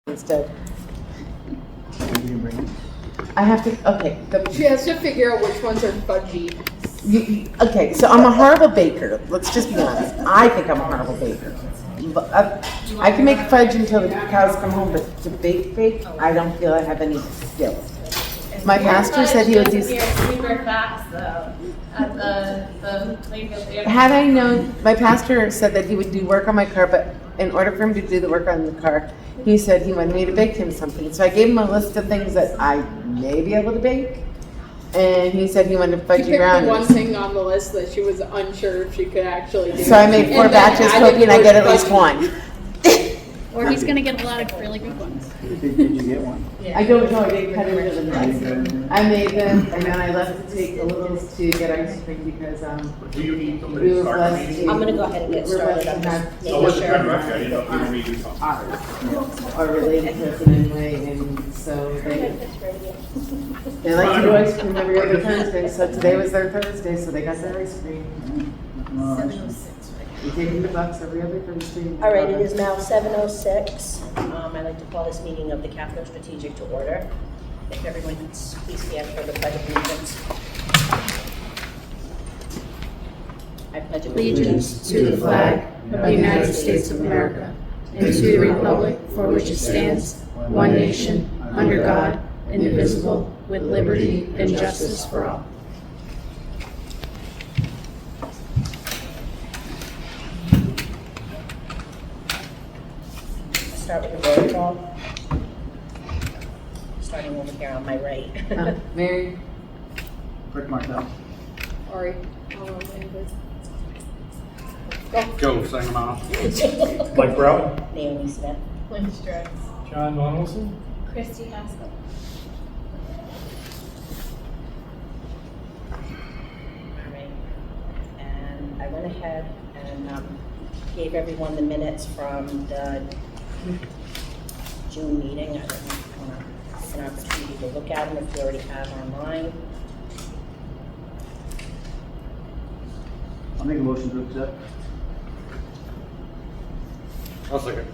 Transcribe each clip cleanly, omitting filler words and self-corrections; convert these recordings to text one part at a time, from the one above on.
instead. I have to, okay. She has to figure out which ones are fudgy. Okay, so I'm a horrible baker. Let's just be honest. I think I'm a horrible baker. But I can make fudge until the cows come home, but to bake, I don't feel I have any skills. My pastor said he would do. Super fast though at the Plainfield Theater. Had I known, my pastor said that he would do work on my car, but in order for him to do the work on the car, he said he wanted me to bake him something. So I gave him a list of things that I may be able to bake, and he said he wanted She fudgy picked the brownies. one thing on the list that she was unsure if she could actually do. So I made 4 And then batches, added hoping I the get word at least fudgy. one. Or he's gonna get a lot of really good ones. Did you get one? I don't know, I didn't cut into the nice. I made them, and then I left to take the littles to get ice cream because, Do you need we somebody to were start blessed the to. meeting? I'm gonna go ahead and get we're blessed started. to I'm have just So what's the making time, sure. I didn't know if you were meeting something. ours, our related person anyway, and so they like to do ice cream every other Thursday, so today was their Thursday, so they got their ice cream. We take them to Bucks every other Thursday. All right, it is now 7:06. I'd like to call this meeting of the Capital Strategic to order. If everyone could please stand for the pledge of allegiance. I pledge Allegiance to the flag of the United States of America and to the republic for which it stands, one nation, under God, indivisible, with liberty and justice for all. Start with the roll call. Starting over here on my right. Mary? Rick Martel. Sorry. Joe Sangamano. Mike Brown. Naomi Smith. Lynn Strauss. Jon Vonohlsen. Christy Haskell. All right. And I went ahead and gave everyone the minutes from the June meeting. I don't know if you want an opportunity to look at them if you already have online. I'll make a motion to accept. I'll second.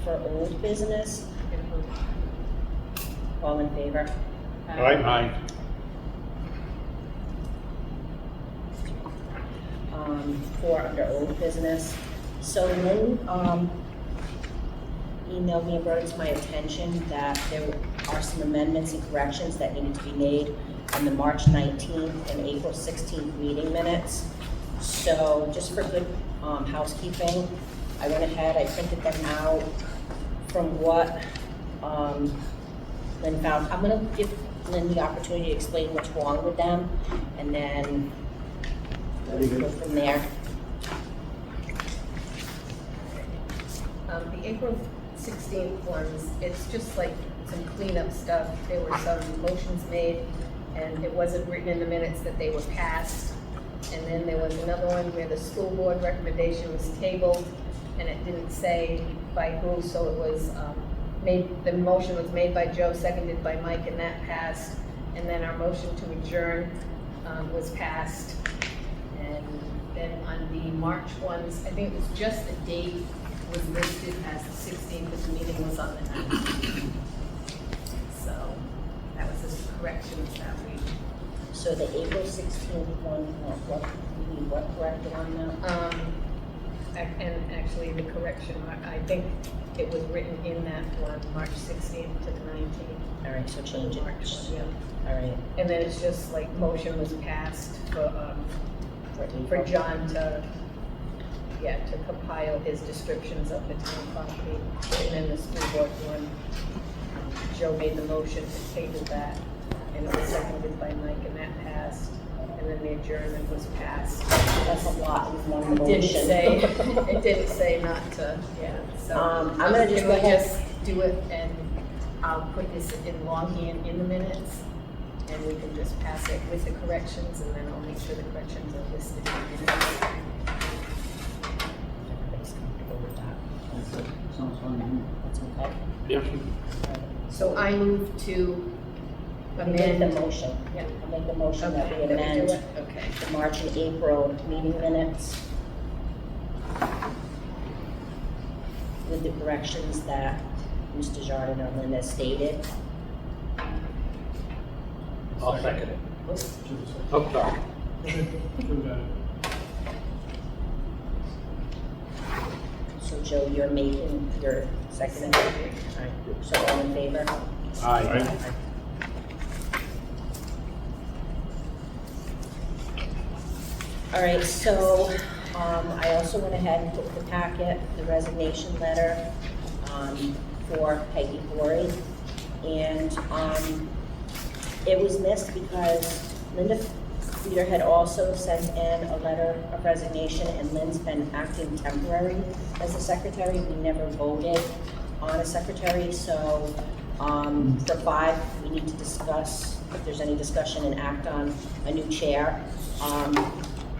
For old business, all in favor? Aye. For under old business. So Lynn, emailed me and brought it to my attention that there are some amendments and corrections that needed to be made on the March 19th and April 16th meeting minutes. So just for good housekeeping, I went ahead, I printed them out from what Lynn found. I'm gonna give Lynn the opportunity to explain what's wrong with them, and then go from there. The April 16th ones, it's just like some cleanup stuff. There were some motions made, and it wasn't written in the minutes that they were passed. And then there was another one where the school board recommendation was tabled, and it didn't say by who, so it was the motion was made by Joe, seconded by Mike, and that passed. And then our motion to adjourn was passed. And then on the March ones, I think it was just the date was listed as the 16th, but the meeting was on the 19th. So that was the corrections that we. So the April 16th one, what corrected on that? And actually the correction, I think it was written in that one, March 16th to the 19th. All right, so change it. March one, yeah. All right. And then it's just like motion was passed for John to compile his descriptions of the town property. And then the school board one, Joe made the motion to table that, and it was seconded by Mike, and that passed. And then the adjournment was passed. That's a lot in one It motion. didn't say not to, yeah, so. I'm gonna just Can go we ahead. just do it, and I'll put this in longhand in the minutes, and we can just pass it with the corrections, and then I'll make sure the corrections are listed in the minutes. Everybody's comfortable with that. Sounds fine to me. That's okay. Yep. So I move to Amend the motion. Yeah. I'll make the motion that we Okay, that we amend do it. Okay. the March and April meeting minutes with the corrections that Mr. Jordan or Linda stated. I'll second it. Oh, sorry. So Joe, you're making your second. All right, so all in favor? Aye. All right, so I also went ahead and put in the packet the resignation letter for Peggy Corey. And it was missed because Linda Feeder had also sent in a letter of resignation, and Lynn's been acting temporary as a secretary. We never voted on a secretary, so for 5, we need to discuss if there's any discussion and act on a new chair.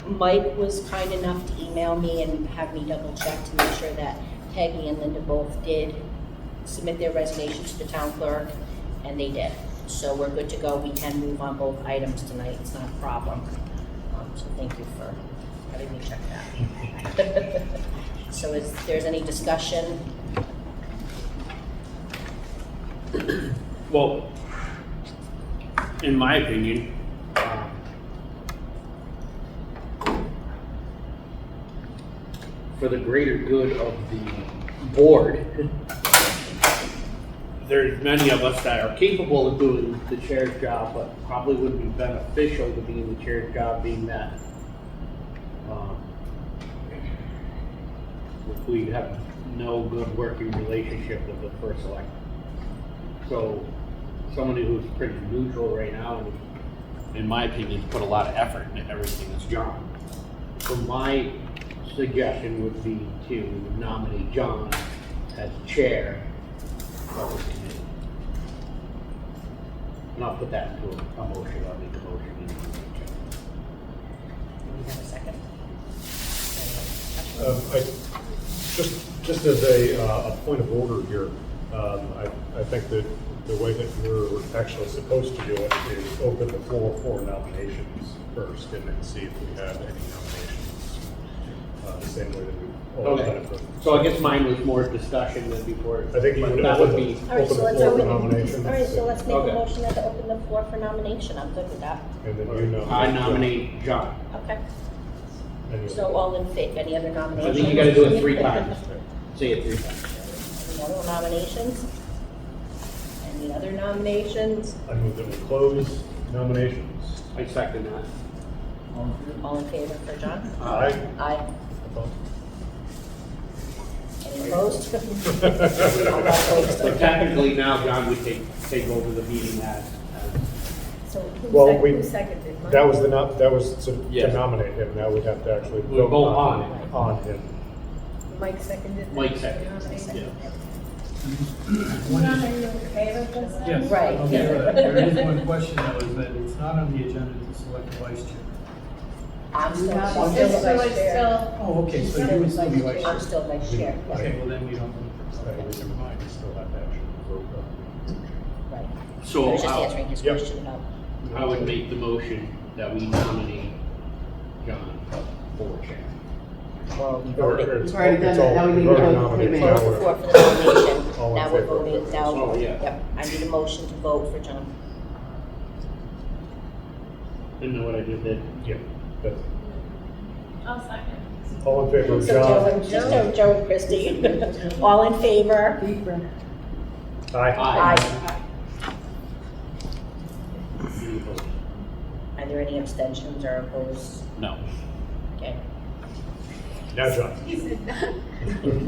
Mike was kind enough to email me and have me double check to make sure that Peggy and Linda both did submit their resignation to the town clerk, and they did. So we're good to go. We can move on both items tonight. It's not a problem. So thank you for having me check that. So if there's any discussion, Well, in my opinion, for the greater good of the board, there's many of us that are capable of doing the chair's job, but probably wouldn't be beneficial to be in the chair's job, being that we have no good working relationship with the first selectman. So somebody who's pretty neutral right now, in my opinion, put a lot of effort into everything is John. So my suggestion would be to nominate John as chair of the committee. And I'll put that into a motion. I'll make a motion. do we have a second? Just as a point of order here, I think that the way that we're actually supposed to do it is open the floor for nominations first, and then see if we have any nominations, the same way that we've always done Okay. it. So I guess mine was more discussion than before. I think you but would that would be. All right, so open the let's floor for open, nominations. all right, so let's make a Okay. motion to open the floor for nomination. I'm good with that. And then you nominate. I nominate John. Okay. And you- So all in favor, any other I nominations? think you gotta do it 3 times. Say it 3 times. Any other nominations? Any other nominations? I move that we close nominations. I second that. All in favor for John? Aye. Aye. Any opposed? I'm not opposed. So technically now John would take over the meeting as So Well, who seconded? Mike? That was that was to Yes. nominate him. Now we have to actually We'll vote vote on it. on him. Mike seconded? Mike the seconded. nomination? Yes. Right. Okay, there is one question though, is that it's not on the agenda to select a vice chair. I'm still, Not I'm still still, vice chair. Oh, okay, so you would still be vice chair. I'm still vice chair. Okay, well then we don't. Okay, never mind. We still have to actually vote on it. Right. So I was just I'll- answering his Yep. question about, I would make the motion that we nominate John for chair. well, we Or- voted. or We've already done it's that. all- Now we need we've to already vote for nominated. him. Now Vote we're- for the nomination. All in Now we're favor. voting, now, Oh, yeah. yep, I need a motion to vote for John. Didn't know what I just did. Yeah. That's- I'll second. All in favor of So Joe, John? just Joe and Christie. All in favor? Aye. Aye. Any opposed? Are there any abstentions or opposed? No. Okay. Now John.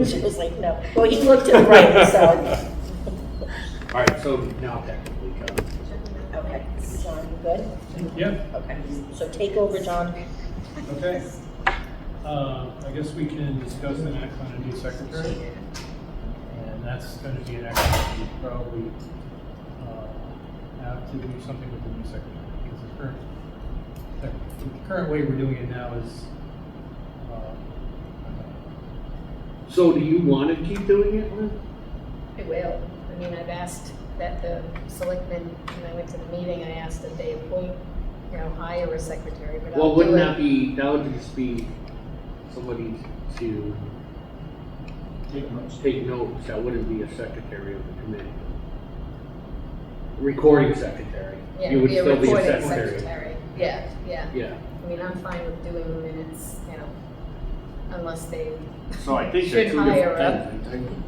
She was like, no. Well, he looked to the right, so. All right, so now technically John. Okay, John, you good? Yeah, Okay, so take over, John. okay. I guess we can discuss and act on a new secretary. And that's gonna be an action we probably, have to do something with the new secretary. Because the current way we're doing it now is, So do you want to keep doing it, Lynn? I will. I mean, I've asked that the selectmen, when I went to the meeting, I asked that they appoint, hire a secretary, but Well, I'll wouldn't do that it. be, that would just be somebody to Take notes. take notes, that wouldn't be a secretary of the committee. Recording secretary. Yeah, You would be a still be a recording secretary. Yeah, yeah. Yeah. I mean, I'm fine with doing the minutes, unless they, So I think they're Should two hire different things.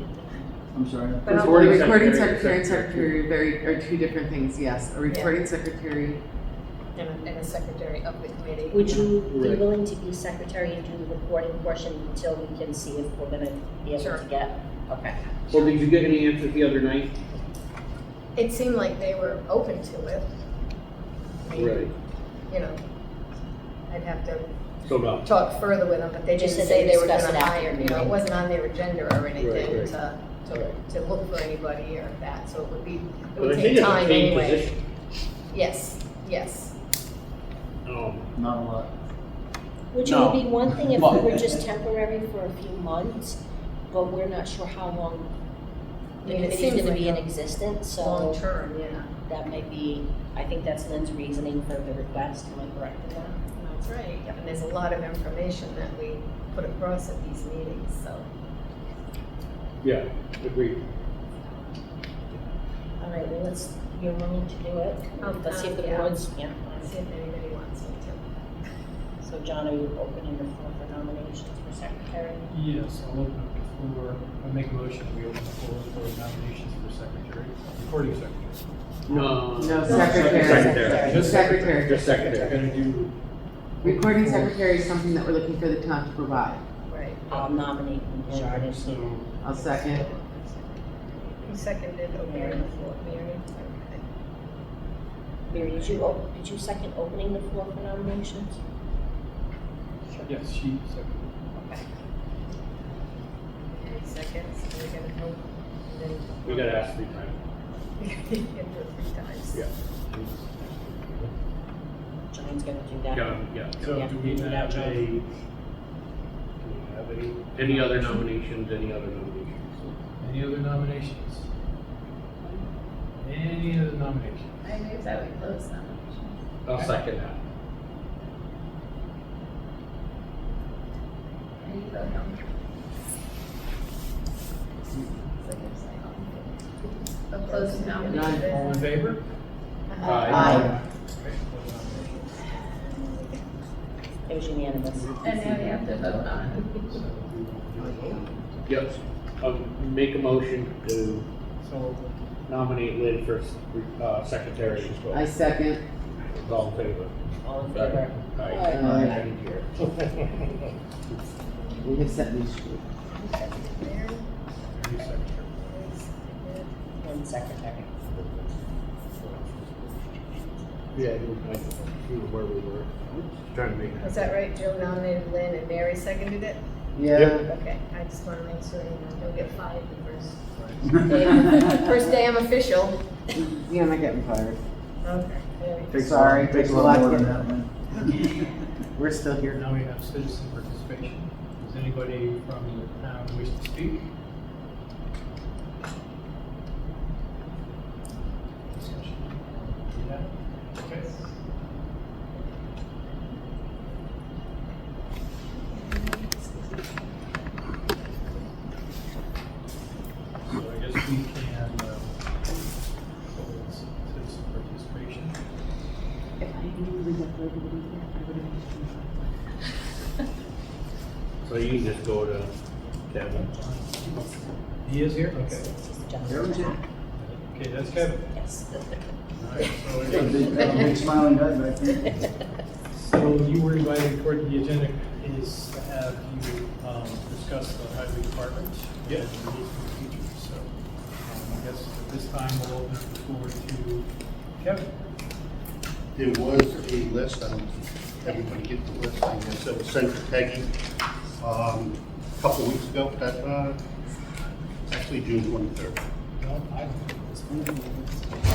I'm sorry. But I'll- Recording Recording secretary and secretary are two different things, yes. A recording secretary, and a secretary of the committee. Would you be Right. willing to be secretary and do the recording portion until we can see if we're gonna be able Sure. to get? Okay. Well, did you get any answers the other night? It seemed like they were open to it. I mean, I'd have to So no. talk further with them, but they Just didn't said say they they were discussed gonna it after hire, the it meeting. wasn't on their agenda or anything Right. to look for anybody or that, so it But would I think take it's a time paid anyway. position. Yes. Not a lot. Which No. would be one thing if But- we were just temporary for a few months, but we're not sure how long the I mean, it committee's seems gonna be like in a existence, so Long term, yeah. that might be, I think that's Lynn's reasoning for the request, am I correct in that? That's right. And there's a lot of information that we put across at these meetings, so. Yeah, agreed. All right, well, you're willing to do it? Let's see if the Yeah. board's, yeah. See if anybody wants me to. So John, are you opening the floor for nominations for secretary? Yes, I'll open up the floor, I'll make a motion, we open the floor for nominations for secretary, recording secretary. No. no, secretary. Secretary. Just secretary. Just We're secretary. gonna do. Recording secretary is something that we're looking for the town to provide. Right. I'll nominate Jardine. So, I'll second. Who seconded, Mary, the floor, Mary? Okay. Mary, did you second opening the floor for nominations? yes, she seconded. Okay. Any seconds, we're gonna vote, and then. We gotta ask 3 times. You can do it 3 times. Yeah. John's gonna do that. Yeah. So Yeah, do we do that, have John. do we have Any other nominations, Any other nominations? Any other nominations? I move that we close nominations. I'll second that. And you vote no. Of closing nominations. All in favor? Uh-huh. Aye. Okay, close nominations. It was unanimous. And now we have to vote on it. Yep. Make a motion to So, nominate Lynn for secretary. I second. All in favor? All in favor? Aye. Aye. Thank you. We have set these straight. Mary, you secretary. And secretary. Yeah, I knew where we were. Trying to make. was that right? Joe nominated Lynn and Mary seconded it? Yeah. Okay, I just wanna make sure, don't get fired the first day I'm official. Yeah, I'm not getting fired. Okay. Very good. Takes Sorry, takes takes a a lot lot more to than get- that, man. We're still here. Now we have citizen participation. Does anybody from the town wish to speak? Discussion. Yeah, okay. So I guess we can, hold citizen participation. If I didn't leave that for everybody here, I would have. So you can just go to Kevin. He is here? Okay. John. Kevin's here. Okay, that's Kevin. Yes. All right, so I A guess- big smiling guy back there. So you were invited, according to the agenda, is to have you discuss the highway department. Yeah. And the needs for the future, so I guess at this time we'll open up the floor to Kevin. There was a list, everybody get the list, I guess, that was sent to Peggy a couple weeks ago, actually June 23rd. No, I,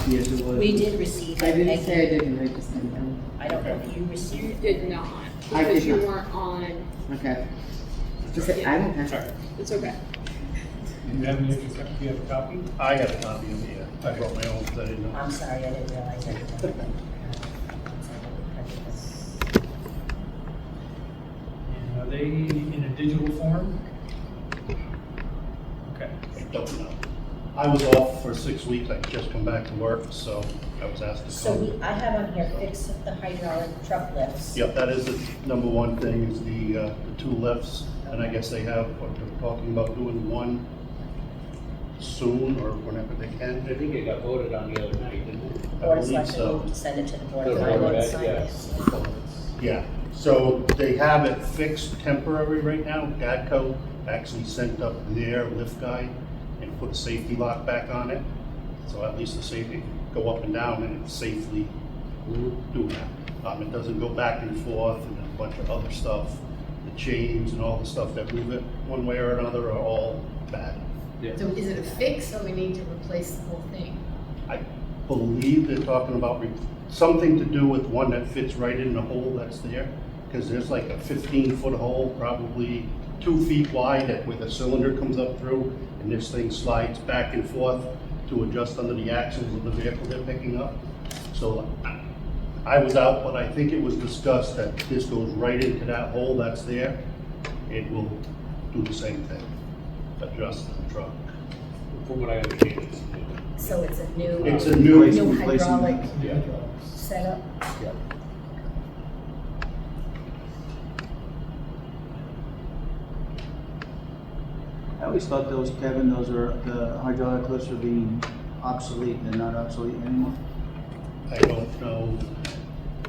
Yes, it was. We did receive I it, didn't say I Peggy. didn't, I just didn't know. I don't know if you received it. Did not, I because did you not. weren't on, Okay. Just say, I don't have. it's okay. Do you have an extra, do you have a copy? I have a copy of it, yeah. I brought my own, because I didn't know. I'm sorry, I didn't realize that. And are they in a digital form? Okay. I don't know. I was off for 6 weeks, I just come back to work, so I was asked to So come. I have on here, fix the hydraulic truck lifts. Yep, that is the number one thing, is the 2 lifts, and I guess they have, what they're talking about doing one soon, or whenever they I can. think it got voted on the other night, didn't it? Board of believe Selectmen so. moved to send it to the Board of The Board of Finance. Ed, yes. Yeah, so they have it fixed temporary right now. Gadco actually sent up their lift guy and put a safety lock back on it. So at least the safety can go up and down and it safely do that. It doesn't go back and forth and a bunch of other stuff. The chains and all the stuff that move it one way or another are all bad. So is it a fix or we need to replace the whole thing? I believe they're talking about something to do with one that fits right in the hole that's there. Because there's like a 15-foot hole, probably 2 feet wide, where the cylinder comes up through, and this thing slides back and forth to adjust under the axles of the vehicle they're picking up. So I was out, but I think it was discussed that this goes right into that hole that's there. It will do the same thing, adjust the truck. From what I understand, it's new. So it's a new. It's a new- New Replacing- hydraulic Yeah. setup? Yeah. I always thought those, Kevin, the hydraulic lifts are being obsolete. They're not obsolete anymore. I don't know,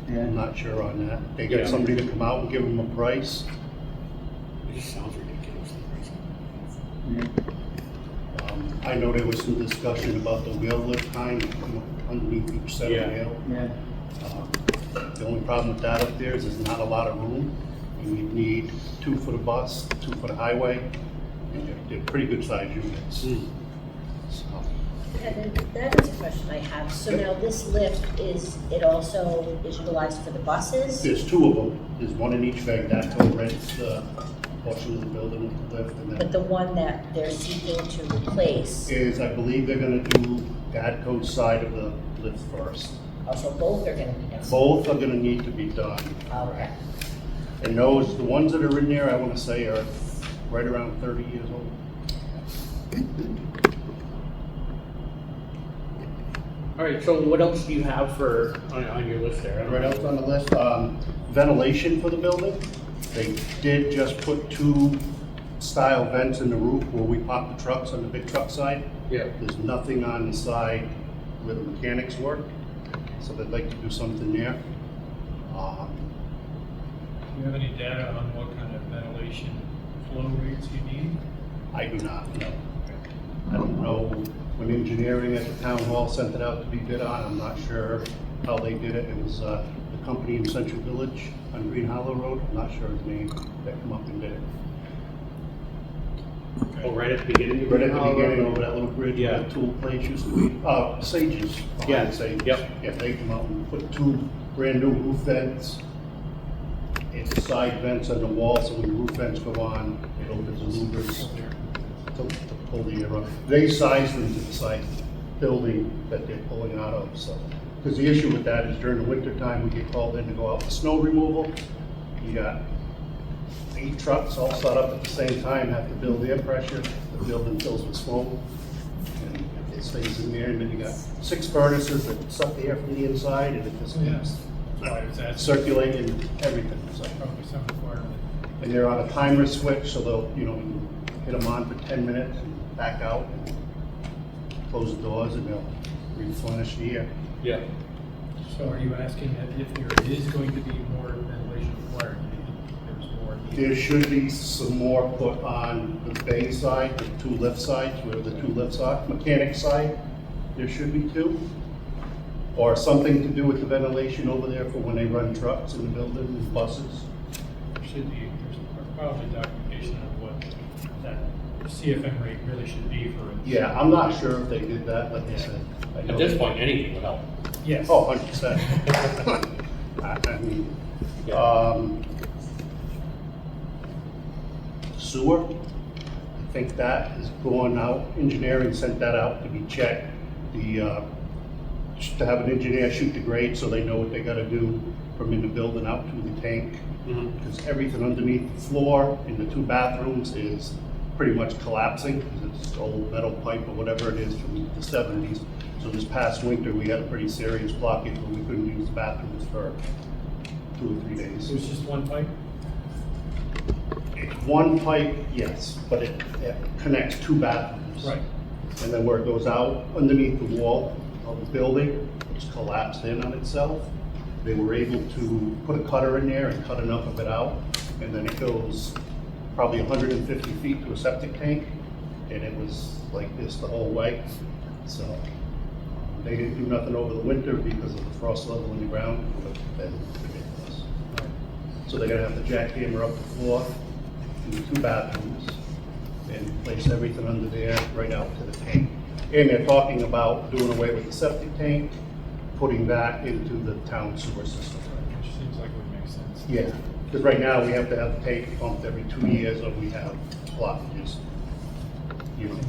I'm And not sure on that. They got Yeah. somebody to come out and give them a price. It just sounds ridiculously pricey. yeah, I know there was some discussion about the wheel lift time underneath each set Yeah. of wheel. yeah. The only problem with that up there is there's not a lot of room. And you need 2 for the bus, 2 for the highway, and they're pretty good sized units. So, And that is a question I have. So now this lift is utilized for the buses? there's 2 of them. There's one in each bag. That rents the portion of the building with the lift. And But then the one that they're seeking to replace, is, I believe they're gonna do Gadco's side of the lift first. also both are gonna be necessary? Both are gonna need to be done. Okay. And those, the ones that are in there, I wanna say are right around 30 years old. All right, so what else do you have on your list there? I don't Right know. else on the list, ventilation for the building. They did just put 2 style vents in the roof where we pop the trucks on the big truck side. Yeah. There's nothing on the side where the mechanics work, so they'd like to do something there. Do you have any data on what kind of ventilation flow rates you need? I do not know. I don't know, when engineering at the town hall sent it out to be bid on, I'm not sure how they did it. It was the company in Central Village on Green Hollow Road, I'm not sure his name, that come up and did it. Oh, right at the beginning? of Right at the Hollow beginning, Road? over that little bridge Yeah. where the tool place used to be, Sages. behind Yeah, Sages. yep. Yeah, they come out and put 2 brand new roof vents. It's side vents on the wall, so when the roof vents go on, it opens the louvers to pull the air up. They sized them to the size building that they're pulling out of, so. Because the issue with that is during the winter time, we get called in to go out for snow removal. You got 8 trucks all set up at the same time, have to build air pressure, the building fills with smoke. And it stays in there, and then you got 6 furnaces that suck the air from the inside, and it just keeps Why is that? circulating everything, so. Probably some requirement. And they're on a timer switch, so they'll, you hit them on for 10 minutes and back out, and close the doors, and they'll replenish the air. Yeah. So are you asking that if there is going to be more ventilation required, do you think there's more needed? There should be some more put on the bay side, the 2 lift sides, where the 2 lifts are. Mechanic side, there should be 2. Or something to do with the ventilation over there for when they run trucks in the building and buses. There should be, there's probably documentation of what that CFM rate really should be for. Yeah, I'm not sure if they did that, like I said. I know At this they- point, anything would help. Yes. Oh, 100%. I mean, sewer, I think that is going out, engineering sent that out to be checked. To have an engineer shoot the grade so they know what they gotta do from in the building out to the tank. Because everything underneath the floor in the 2 bathrooms is pretty much collapsing, because it's old metal pipe or whatever it is from the 70s. So this past winter, we had a pretty serious blockage where we couldn't use the bathrooms for 2 or 3 days. It was just one pipe? It's one pipe, yes, but it connects 2 bathrooms. Right. And then where it goes out underneath the wall of the building, it's collapsed in on itself. They were able to put a cutter in there and cut enough of it out, and then it goes probably 150 feet to a septic tank, and it was like this the whole way. So they didn't do nothing over the winter because of the frost level in the ground. It would have been ridiculous. So they're gonna have to jackhammer up the floor in the 2 bathrooms and place everything under there right out to the tank. And they're talking about doing away with the septic tank, putting that into the town sewer system. Which seems like it would make sense. Yeah, because right now we have to have the tank pumped every 2 years or we have blockages. You know,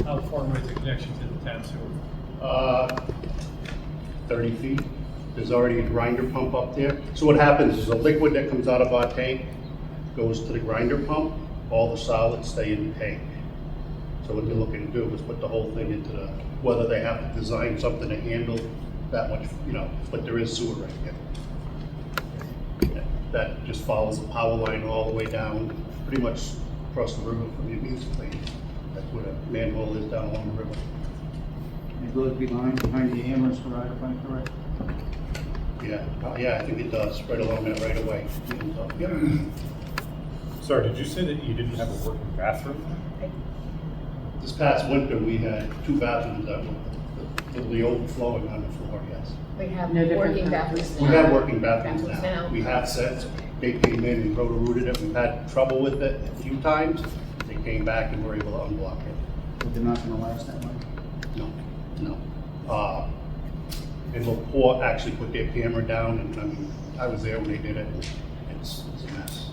How far away is the connection to the town sewer? 30 feet. There's already a grinder pump up there. So what happens is the liquid that comes out of our tank goes to the grinder pump, all the solids stay in the tank. So what they're looking to do is put the whole thing into the, whether they have to design something to handle that much, you know, but there is sewer right there. That just follows the power line all the way down, pretty much across the river from your music plant. That's where the manhole is down along the river. It goes behind the ambulance garage, if I'm correct. Yeah, I think it does, right along that right away. Yep. Sorry, did you say that you didn't have a working bathroom? This past winter, we had 2 bathrooms that were the overflowing on the floor, yes. We have No different working bathrooms. bathrooms We now. have working bathrooms Bathrooms now. now. We have since, they came in and roto-rooted it. We've had trouble with it a few times. They came back and were able to unblock it. But they're not gonna last that long. No. And LaPorte actually put their camera down, and I mean, I was there when they did it. It's a mess.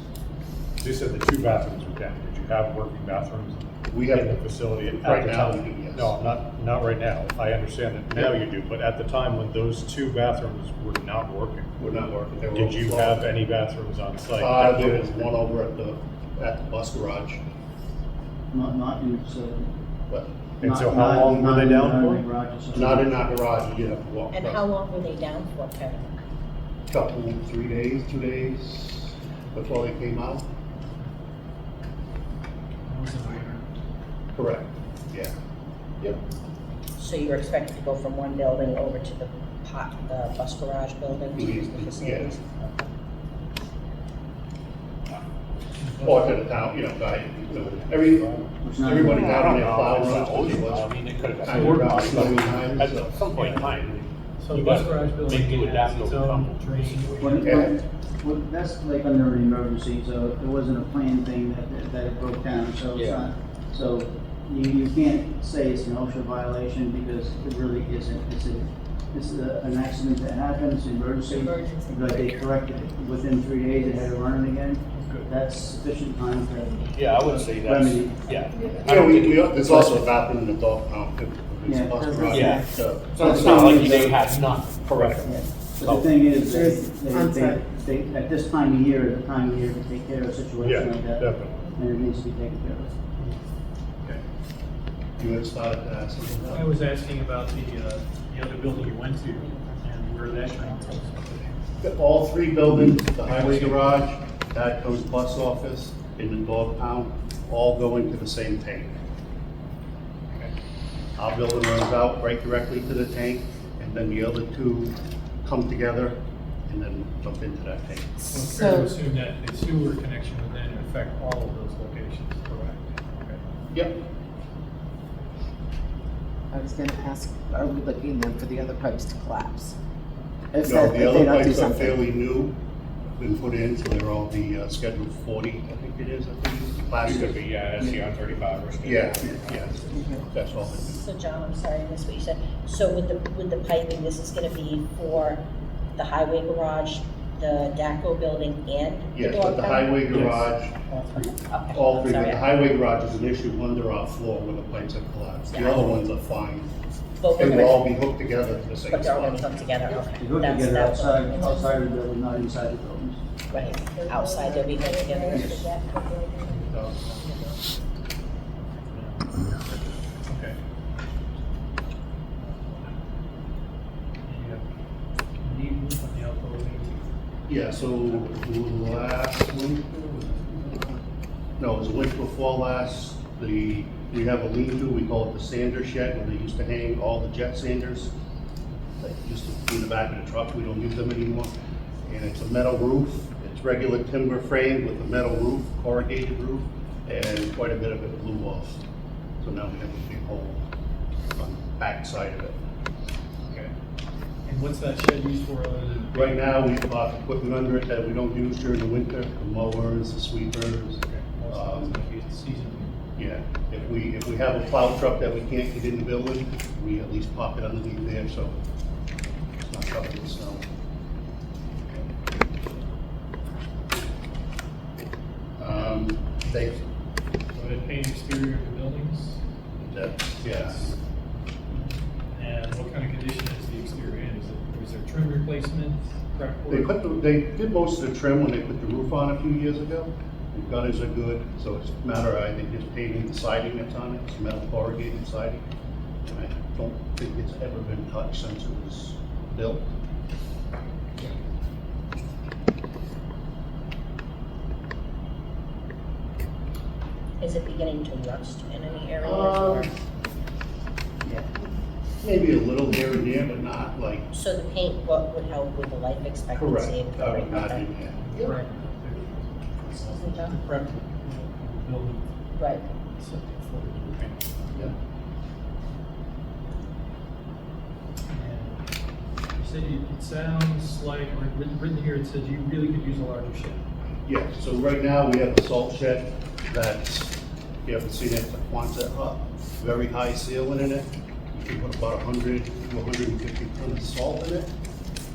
You said the 2 bathrooms were down. Did you have working bathrooms We have, in the facility at right the now, time? we do, yes. No, not right now. I understand that now you do, but at the time when those 2 bathrooms were not working, We're not working. They were did you overflowing. have any bathrooms on site? that There were- was one over at the bus garage, Not in the facility. but And so how long were they down for? not in our garage. You have to walk. And how long were they down for, Kevin? Couple, 3 days, 2 days before they came out. Correct, yeah. Yep. So you were expected to go from one building over to the bus garage building to use the facilities? Or to the town, you know, everybody got in their plow runs, because it was I mean, it could have kind been of rough, snowy times, at so. some point in time. So the you bus gotta garage building make you has adapt its over own time. drain. Well, that's like under an emergency, so it wasn't a planned thing that it broke down, so it's Yeah. not, so you can't say it's an OSHA violation because it really isn't. It's an accident that happened, it's an emergency. Emergency. But they corrected it within 3 days, they had it running again. That's sufficient time to Yeah, I would say that's, remedy. yeah. Yeah, there's also a bathroom in the dog pound, too. It's a Yeah, bus that's garage, Yeah. so. So it's not like they had none. Correct. Yeah. But the thing is, There's onsite. they, at this time of year, is the time of year to take care of a Yeah, situation like that. definitely. And it needs to be taken care of. Okay. You had started to ask something I about? was asking about the other building you went to and where that went. All 3 buildings, the highway garage, Dadco's bus office, and the dog pound, all go into the same tank. Our building runs out right directly to the tank, and then the other 2 come together and then jump into that tank. Well, it's fair to So- assume that the sewer connection would then affect all of those locations, correct? Okay. Yep. I was gonna ask, are we looking then for the other pipes to collapse? If No, that- the if they other don't do pipes are something. fairly new, been put in, so they're all the scheduled 40, I think it is, I think, It could plastic. be, yeah, SCR 35 or something. Yeah, yeah, that's all. So John, I'm sorry, I missed what you said. So with the piping, this is gonna be for the highway garage the DACO building and the Yes, dog but the pound? highway garage, All three. Okay, all three, but sorry. the highway garage is an issue under our floor where the pipes have collapsed. The Yeah. other ones are fine. But They we're will all gonna, be hooked together to the same but they're all gonna be spot. hooked together, okay. You hook That's- together that's what- outside of the building, not inside the buildings. Right, outside they'll be hooked together. Okay. And you have knee roof on the outdoor wing. Yeah, so last winter, no, it was the winter before last, we have a lean-to, we call it the sander shed, where they used to hang all the jet sanders. They used to be in the back of the truck, we don't use them anymore. And it's a metal roof, it's regular timber frame with a metal roof, corrugated roof, and quite a bit of it blew off. So now we have a big hole on the back side of it. Okay. And what's that shed used for other than? Right now, we've got equipment under it that we don't use during the winter, the mowers, the sweepers. Okay, most of it's gonna be seasonal. Yeah, if we have a plow truck that we can't get in the building, we at least pop it underneath there, so it's not covered in snow. They, So they paint exterior of the buildings? yeah, And what kind of condition is the exterior in? Is there trim replacement, prep work? they did most of the trim when they put the roof on a few years ago. The gutters are good, so it's a matter of, I think, just painting the siding that's on it, it's metal corrugated siding. And I don't think it's ever been touched since it was built. Is it beginning to rust in any areas Um, or? Yeah. Maybe a little here and there, but not like, So the paint, what would help with the life correct, expectancy? of the I would not okay. do that. Prep. Prep, building, Right, septic for the paint. Yeah. And you said it sounds like, or written here, it says you really could use a larger shed. Yeah, so right now we have a salt shed that's, if you haven't seen it, it's a Quonset hut, very high ceiling in it. You can put about 100 to 150 tons of salt in it,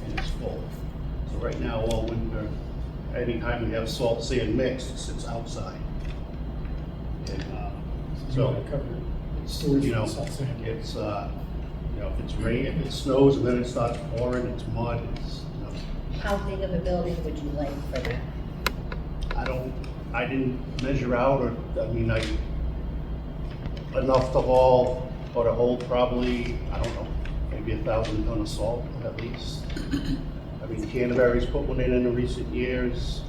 and it's full. So right now, all winter, anytime we have salt sand mixed, it sits outside. And, So so, you cover it's, storage you for know, the salt sand. it's, you know, if it's rain, if it snows and then it starts pouring, it's mud, it's, you know, how big of a building would you like for that? I didn't measure out, or, I mean, enough to haul, or to hold probably, I don't know, maybe 1,000 ton of salt at least. I mean, Canterbury's put one in the recent years.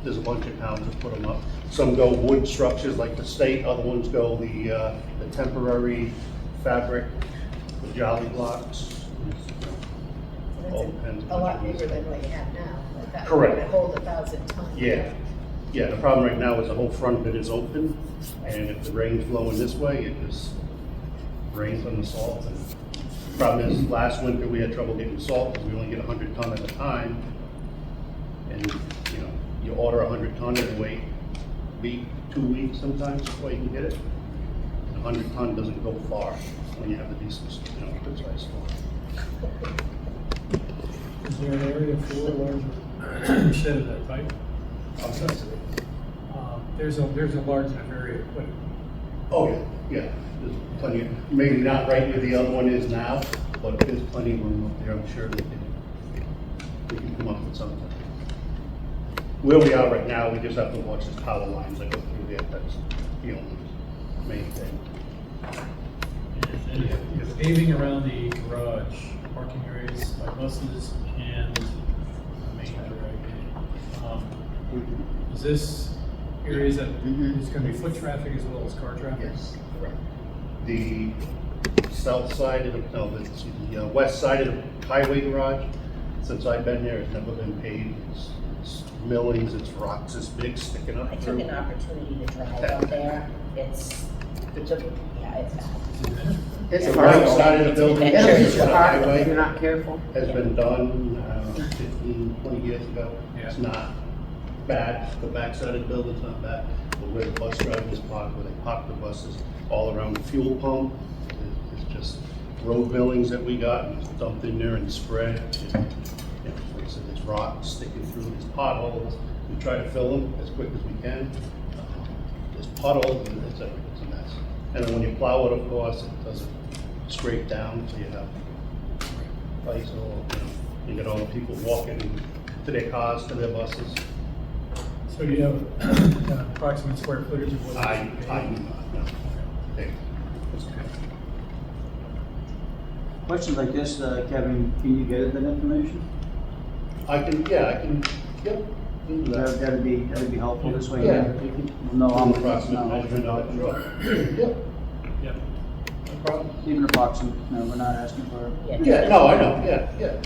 There's a bunch of towns that put them up. Some go wood structures like the state, other ones go the temporary fabric, the jolly blocks. All depends A on lot what you bigger use. than what you have now. Like that Correct. would hold 1,000 tons. Yeah, yeah, the problem right now is the whole front of it is open, and if the rain's flowing this way, it just rains on the salt. And the problem is, last winter, we had trouble getting salt, because we only get 100 ton at a time. And, you know, you order 100 ton and wait a week, 2 weeks sometimes before you can get it. And 100 ton doesn't go far when you have a decent, you know, good sized store. Is there an area for a larger shed of that type? There's a large enough area to put it. Oh, yeah, yeah, there's plenty of, maybe not right where the other one is now, but there's plenty of room up there, I'm sure we can come up with something. Where we are right now, we just have to watch the power lines that go through there, that's the only main thing. And you have paving around the garage, parking areas by buses and the main drag. Is this areas that is gonna be foot traffic as well as car traffic? Yes, correct. The south side of the, no, the west side of the highway garage, since I've been there, it's never been paved. It's millings, it's rocks this big sticking up I took through. an opportunity to drive out there, it's, yeah, it's bad. It's The horrible. right side of the building, It'll It'll hit hit you you the hard if highway, you're not careful. has been done 15, 20 years ago. It's Yeah. not bad, the backside of the building's not bad, but where the bus drivers park, where they park the buses, all around the fuel pump, it's just road millings that we got, and it's dumped in there and spread. It's there's rocks sticking through, there's potholes. We try to fill them as quick as we can. There's potholes, and it's a mess. And then when you plow it, of course, it doesn't scrape down, so you have ice all, you get all the people walking to their cars, to their buses. So you have an approximate square footage of what? I do not, no. Okay. That's okay. Questions like this, Kevin, can you get us that information? I can, yep. do that. That'd be helpful this way. Yeah. We'll know how much. Approximate measurement of the truck. Yep, Yeah. no problem. Even approximate, no, we're not asking for. Yeah, no, I know, yeah.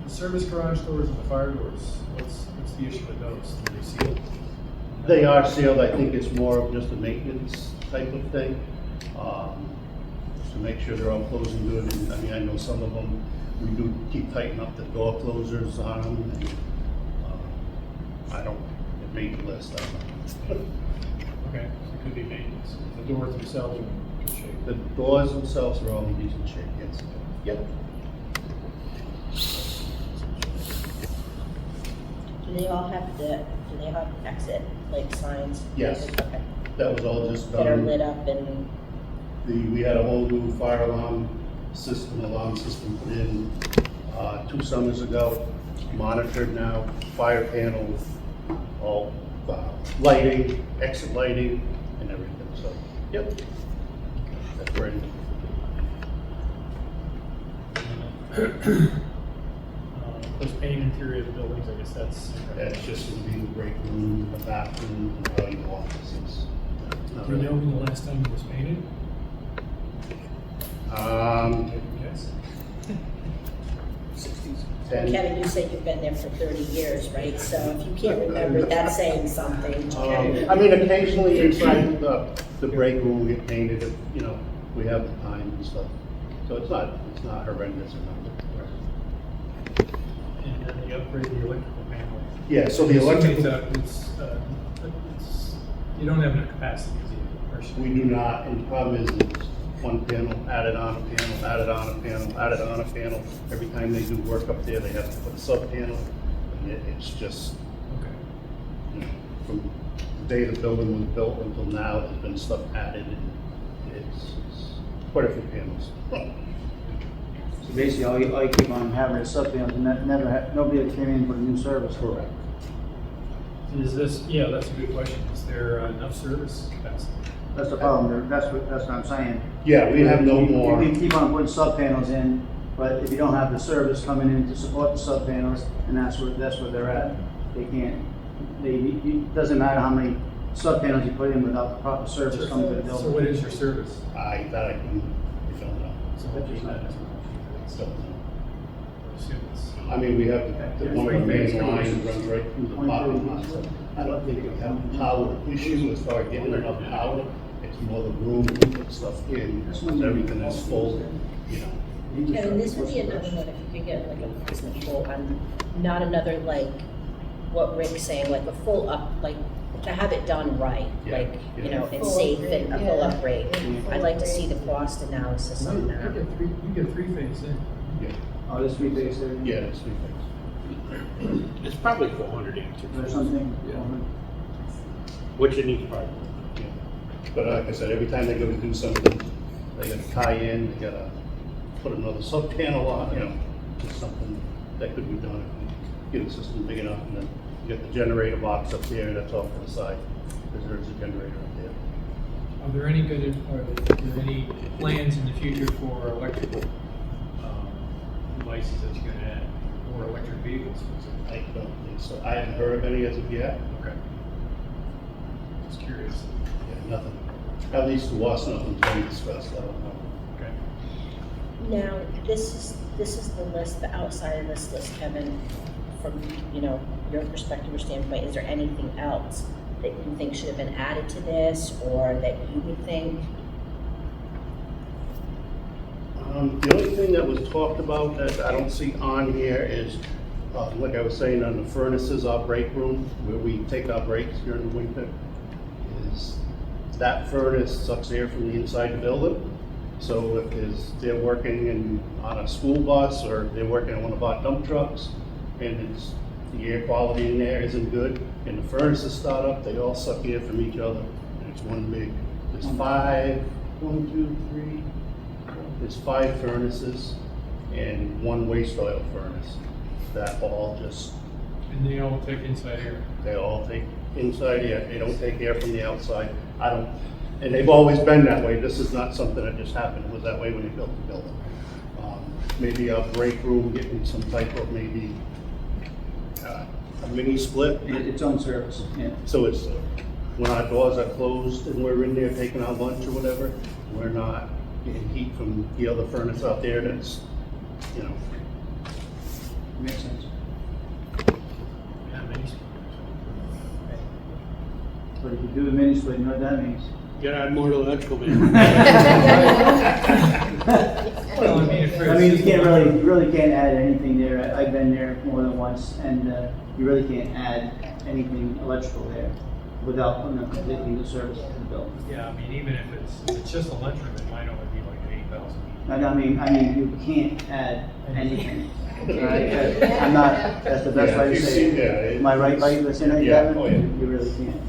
The service garage doors and the fire doors, what's the issue with those? Are they sealed? They are sealed, I think it's more of just a maintenance type of thing. To make sure they're all closing good, and I mean, I know some of them, we do keep tightening up the door closers on them, and, I don't, it made the list, I don't know. Okay, so it could be maintenance. The doors themselves are in good shape. The doors themselves are all in decent shape, yes. Yep. Do they all have exit, like signs? Yes. Okay. That was all just That are done. lit up and, We had a whole new fire alarm system put in, 2 summers ago, monitored now, fire panels, all, lighting, exit lighting, and everything, so, yep. That's ready. Those paint interior of the buildings, I guess that's. That's just gonna be the break room, the bathroom, and all your offices. Do you know when the last time it was painted? Yes. 10. Kevin, you said you've been there for 30 years, right? So if you can't remember, that's saying something. I mean, occasionally inside the break room, we get painted, if, we have the time and stuff. So it's not horrendous or nothing. And then the upgrade the electrical panel. Yeah, so the electrical, You don't have enough capacity, do you, personally? we do not, and the problem is it's one panel, added on a panel, added on a panel, added on a panel. Every time they do work up there, they have to put a sub panel, and it's just, Okay. from the day the building was built until now, there's been stuff added, and it's quite a few panels. So basically, all you keep on having is sub panels, and nobody came in for a new service. Correct. Is this, yeah, that's a good question. Is there enough service capacity? That's the problem, that's what I'm saying. Yeah, we have no more. You can keep on putting sub panels in, but if you don't have the service coming in to support the sub panels, and that's where they're at. They can't, it doesn't matter how many sub panels you put in without the proper service coming to the So building. what is your service? I can fill it up. So what is that? So, Assume it's- I mean, we have one of the main lines runs right through the parking lot, so I don't think we have a power issue as far as getting enough power. It's more the room to put stuff in, so everything is full, Kevin, this would be another one if you could get like a approximate full, not another like what Rick's saying, like a full up, like to have it done right, Yeah, like, yeah. it's safe and a full Yeah. upgrade. I'd like to see the cost analysis on that. You get three-phase in. Yeah, Oh, this three phase there? yeah, it's 3 things. It's probably 400 Or amps, something? Yeah. which it needs probably. Yeah. But like I said, every time they go to do something, they gotta tie in, they gotta put another sub panel on, just something that could be done if we get a system big enough, and then you get the generator box up there, that's off to the side, because there's a generator up there. Are there any any plans in the future for electrical devices that you're gonna add, or electric vehicles? I don't think so. I haven't heard of any as of yet. Okay. Just curious. Yeah, nothing. At least to us, nothing's been discussed, I don't know. Okay. Now, this is the list, the outside of this list, Kevin, from, your perspective or standpoint, is there anything else that you think should have been added to this, or that you would think? The only thing that was talked about that I don't see on here is, like I was saying, on the furnaces, our break room, where we take our breaks during the winter, is that furnace sucks air from the inside the building, So if they're working on a school bus, or they're working on one of our dump trucks, and the air quality in there isn't good, and the furnaces start up, they all suck air from each other, and it's one big, there's there's 5 furnaces and 1 waste oil furnace that all just, And they all take inside air. they all take inside air, they don't take air from the outside. And they've always been that way. This is not something that just happened. It was that way when they built the building. Maybe a break room, getting some type of maybe a mini split. Its own service, yeah. So it's, when our doors are closed and we're in there taking our lunch or whatever, we're not getting heat from the other furnace out there that's, you know. Makes sense. Yeah, many But if you do the mini split, you know what that means? Gotta add more to electrical, man. Well, I mean, if I mean, you really can't add anything there. I've been there more than once, and you really can't add anything electrical there without putting a completely new service to the building. Yeah, I mean, even if it's just electric, it might only be like 8,000. I mean, you can't add anything. Right? I'm not, that's the best way to say it. Am I right by listening, Yeah, Kevin? oh, yeah. You really can't.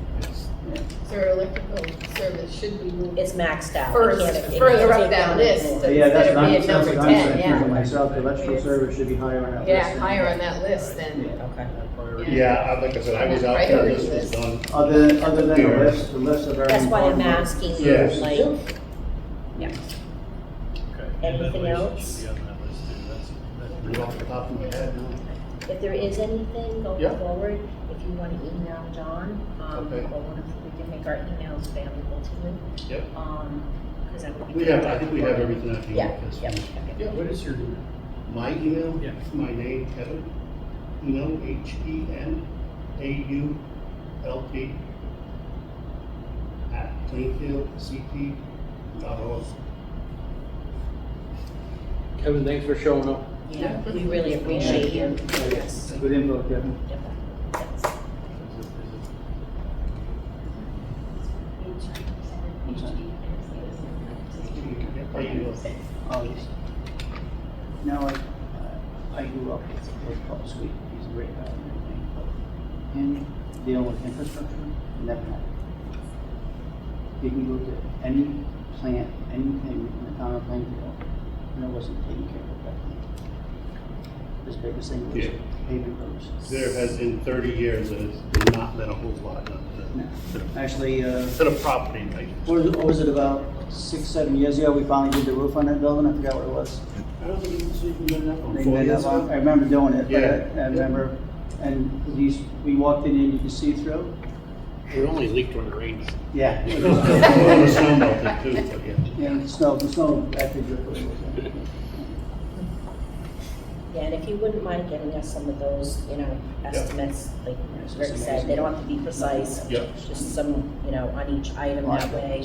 Yeah. So our electrical service should be moved It's maxed out. First- It further can't up take that down list. anymore. But yeah, that's Instead of being what I'm number saying 10, yeah. for myself. The electrical service should be higher on that list. Yeah, higher on that list then. Yeah. Okay. Yeah, like I said, I was out there, this was done. Other than the lists are very important. That's why I'm asking you, Yes. like, yeah. Okay. Anything Ventilation else? should be on that list too. Right off the top of my head, no. If there is anything going Yeah. forward, if you want to email John, Okay. or we can make our emails available to you. Yep. Because that would be. We have, I think we have everything at the Yeah, office. yeah. Yeah, What is your email? my email, Yeah. my name, Kevin, HENAULT at plainfieldct.org. Kevin, thanks for showing up. Yeah, we really appreciate you. Yes. Good info, Kevin. Yep. Yes. Oh, yes. No, I grew up with Paul Sweet. He's a great guy and everything, but him dealing with infrastructure, never happened. You can go to any plant, anything in the town of Plainfield, and it wasn't taken care of correctly. His biggest thing was Yeah. paving roads. There has been 30 years and it's not been a whole lot done No. to the, Actually, to the property, like, what was it, about 6-7 years ago, we finally did the roof on that building? I forgot what it was. I don't think it's even been that long. They 4 did years that long. ago? I remember doing it, but Yeah. I remember, and we walked in and you could see through. It only leaked when it rained. Yeah. Well, the snow melted too, but yeah. Yeah, the snow actually dripped a little bit. Yeah, and if you wouldn't mind getting us some of those, estimates, like Rick said, they don't have to be precise. Yeah. Just some, on each item that way,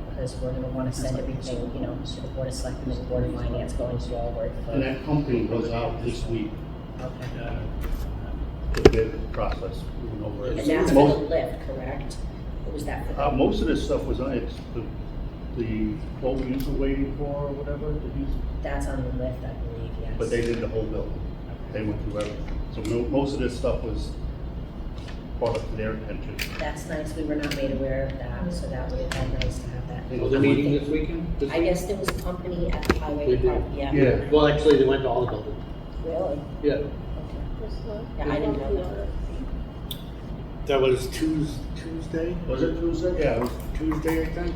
because we're gonna wanna send everything, to the Board of Selectmen and Board of Finance going forward. And that company was out this week, Okay. the bid process, we went over it. And that's for the lift, correct? Or was that for the? Most of this stuff was on, it's the quote we used to waiting for or whatever, That's on the lift, I believe, yes. but they did the whole building. They went through everything. So most of this stuff was brought up to their attention. That's nice, we were not made aware of that, so that would have been nice to have that. Was the meeting this weekend? I guess there was a company at the highway They did. department, yeah. Yeah. Well, actually, they went to all the buildings. Really? Yeah. Okay. Yeah, I didn't know that. That was Tuesday? Was it Tuesday? Yeah, it was Tuesday, I think.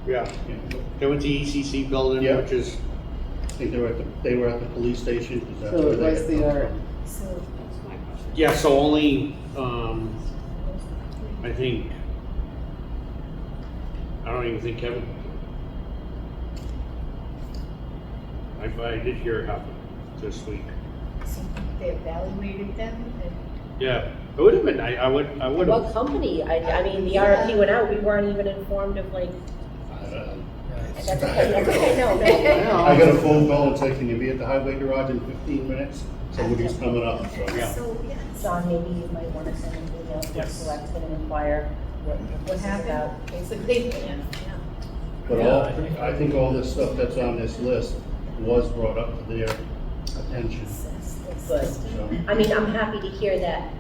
Yeah. Yeah. They went to ECC building, Yeah. which is, I think they were at the police station, 'cause that's So where they what's had the come art? from. So that's my question. yeah, so only, I think, I don't even think Kevin. I did hear it happen this week. So they evaluated them and Yeah, it would have been, I would What have. company? I mean, the RFP went out, we weren't even informed of like, that's okay, no. I got a phone call and said, can you be at the highway garage in 15 minutes? Somebody's coming up, so. Yeah. so, yeah. John, maybe you might want to send an email to Yes. Selectmen and inquire what What this is about. happened? It's a big one, yeah. But Yeah, I think all this stuff that's on this list was brought up to their attention. Good. So, I mean, I'm happy to hear that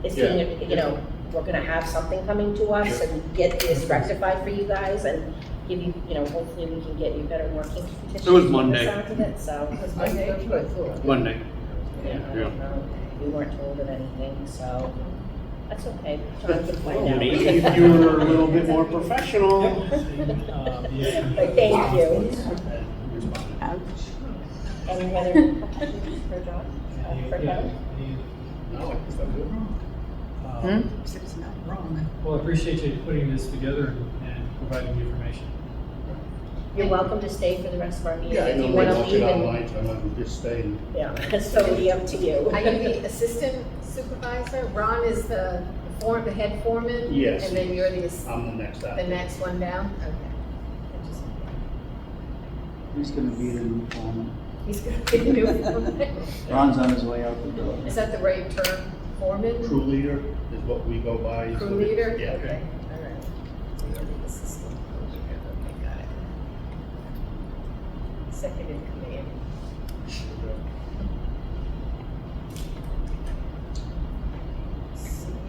it's Yeah. being, you know, we're gonna have something coming to us and get this rectified for you guys and give you, you know, hopefully we can get you better working conditions. It was from the Monday. sounds of it, so. It was Monday, good. Monday. Yeah, I don't know. We weren't told of anything, so that's okay. John can find out. Maybe if you were a little bit more professional. But thank you. Any other questions for John? For Kevin? Well, I appreciate you putting this together and providing the information. You're welcome to stay for the rest of our meeting. Yeah, I If know you they wanna watch leave it and, online, so I'm not just staying. yeah, it's totally up to you. Are you the assistant supervisor? Ron is the head foreman? Yes. And then you're the I'm the next the after. next one down? Okay. Who's gonna be the new foreman? He's gonna be the new foreman. Ron's on his way out the door. Is that the right term, foreman? Crew leader is what we go by. Crew leader? Yeah. Okay, all right. So you're the assistant crew leader. Okay, got it. Second in command.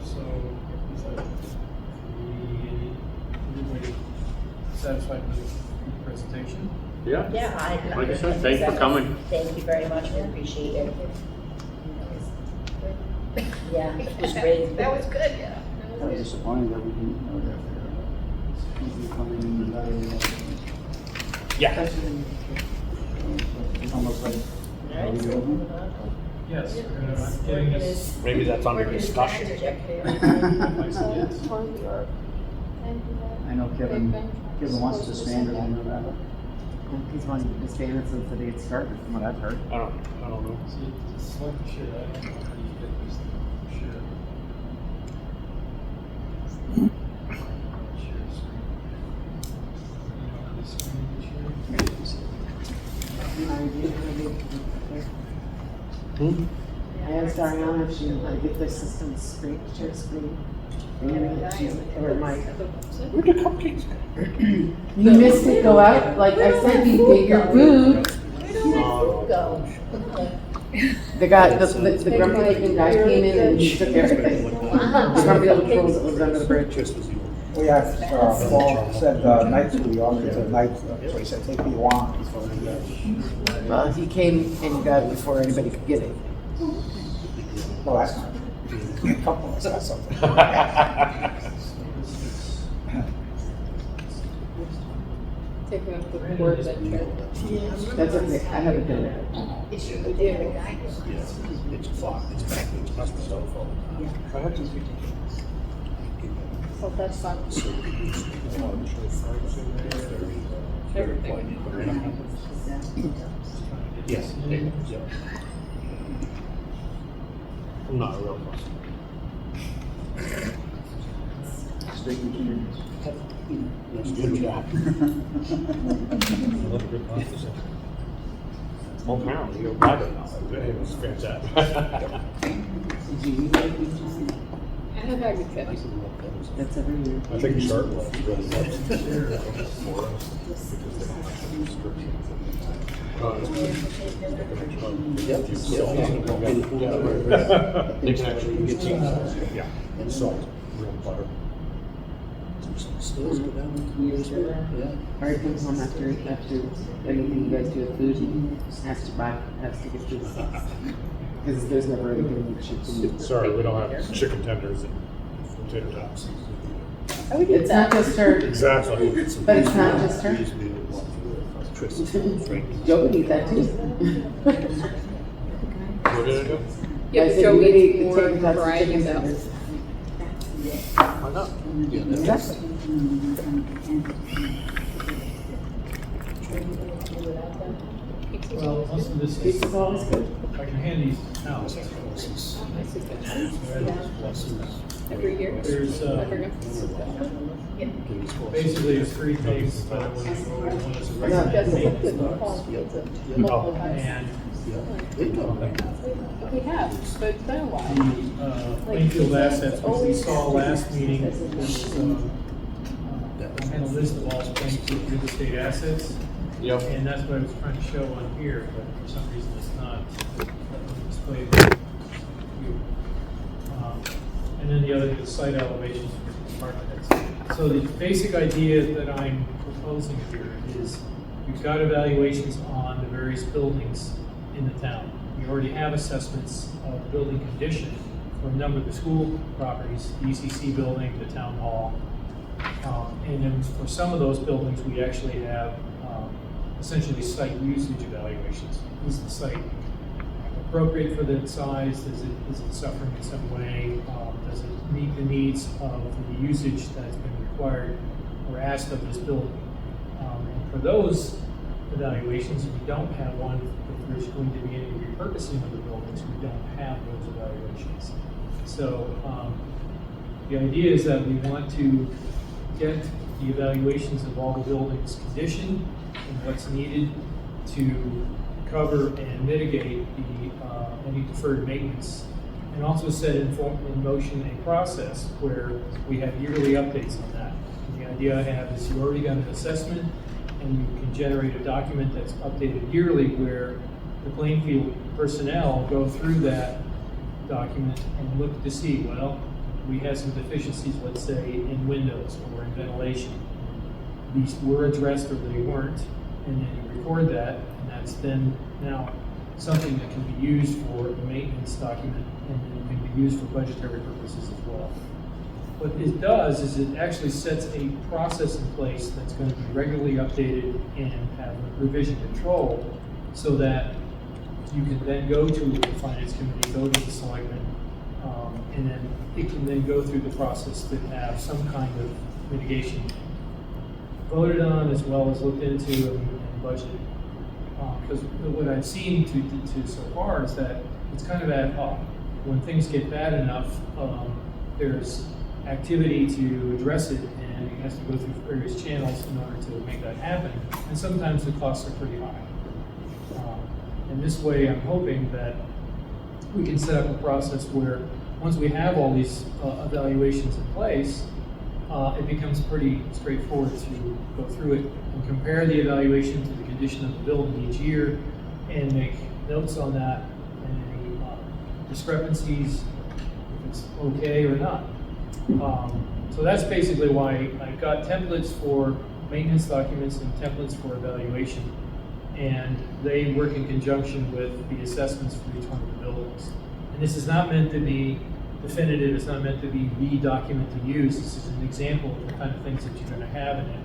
So, is that, everybody satisfied with the presentation? Yeah. Yeah, Like I said, thanks for coming. Thank you very much, we appreciate it. Yeah, it was great. That was good, yeah. I was disappointed that we didn't know that. People coming in and evaluating. Yeah. It's almost like, All right, so moving on. Yes, we're getting this. Maybe that's under discussion. I know Kevin wants to disband it, I know that. He's wanting to disband it since the day it started, from what I've heard. I don't know. See, it's like for sure, I don't know how you get this for sure. Share screen. You know, the screen share. I asked Ariana if she knew how to get their system screen, share screen. And she's, or Mike. Where'd the cupcakes go? You missed it go out, like I said, you get your food. Go. The guy, the grumpy looking guy came in and he took everything. The grumpy little trolls that lives under the bridge. We have, Paul said, night school, offered to night, so he said, take what you want. Well, he came and got it before anybody could get it. Well, that's not, a couple of us got something. Taking up the board venture. That's okay, I haven't done it. We did. It's a clock, it's back, it's a cell phone. So that's fun. Yes. Yeah. I'm not a real person. Good job. Well, apparently, you're private now. It was fantastic. I had that with Kevin. That's every year. I think Chartwell really loves it for us because they don't have any restrictions. They can actually get cheese. Yeah, and salt, real butter. Ari comes home after anything you guys do with food, he has to get food. Because there's never anything you should eat. Sorry, we don't have chicken tenders and potato tots. It's not just her, Exactly. but it's not just her. Joe can eat that too. What did I do? Yeah, I but said Joe you would eats eat the more chicken tots and variety chicken though. tenders. Why not? Exactly. Well, most of this is, Pizza's always good. I can hand these out. Every year. There's, I forgot. basically it's 3 things, but I want to go over one is No, That's recommended good. maintenance. Paul. And We have, but it's been a while. Plainfield assets, which we saw last meeting, was, handled a list of all Plainfield real estate assets. Yep. And that's what I was trying to show on here, but for some reason it's not displayed here. And then the other is site elevations for department heads. So the basic idea that I'm proposing here is we've got evaluations on the various buildings in the town. We already have assessments of building condition for a number of the school properties, the ECC building, the town hall. And then for some of those buildings, we actually have essentially site usage evaluations. Is the site appropriate for the size? Is it suffering in some way? Does it meet the needs of the usage that's been required or asked of this building? And for those evaluations, we don't have one. If there's going to be any repurposing of the buildings, we don't have those evaluations. So the idea is that we want to get the evaluations of all the buildings' condition and what's needed to cover and mitigate any deferred maintenance, and also set in motion a process where we have yearly updates on that. And the idea I have is you already got an assessment, and you can generate a document that's updated yearly where the Plainfield personnel go through that document and look to see, well, we had some deficiencies, let's say, in windows or in ventilation. These were addressed or they weren't, and then you record that, and that's then now something that can be used for the maintenance document, and then it can be used for budgetary purposes as well. What it does is it actually sets a process in place that's going to be regularly updated and have revision control, so that you can then go to the finance committee, go to the selectmen, and then it can then go through the process to have some kind of mitigation voted on as well as looked into and budgeted. Because what I've seen to so far is that it's kind of ad hoc. When things get bad enough, there's activity to address it, and it has to go through various channels in order to make that happen. And sometimes the costs are pretty high. And this way, I'm hoping that we can set up a process where once we have all these evaluations in place, it becomes pretty straightforward to go through it and compare the evaluation to the condition of the building each year and make notes on that and any discrepancies, if it's okay or not. So that's basically why I've got templates for maintenance documents and templates for evaluation, and they work in conjunction with the assessments for each one of the buildings. And this is not meant to be definitive, it's not meant to be the document to use. This is an example of the kind of things that you're going to have in it.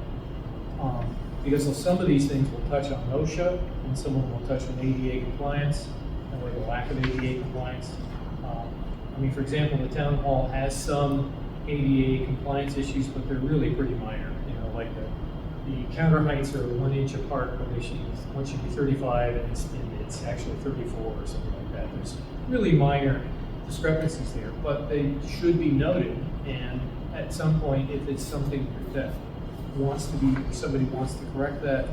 Because some of these things will touch on OSHA, and some of them will touch on ADA compliance, or the lack of ADA compliance. I mean, for example, the town hall has some ADA compliance issues, but they're really pretty minor. You know, like the counter heights are 1 inch apart, but one should be 35, and it's actually 34 or something like that. There's really minor discrepancies there, but they should be noted. And at some point, if it's something that somebody wants to correct that,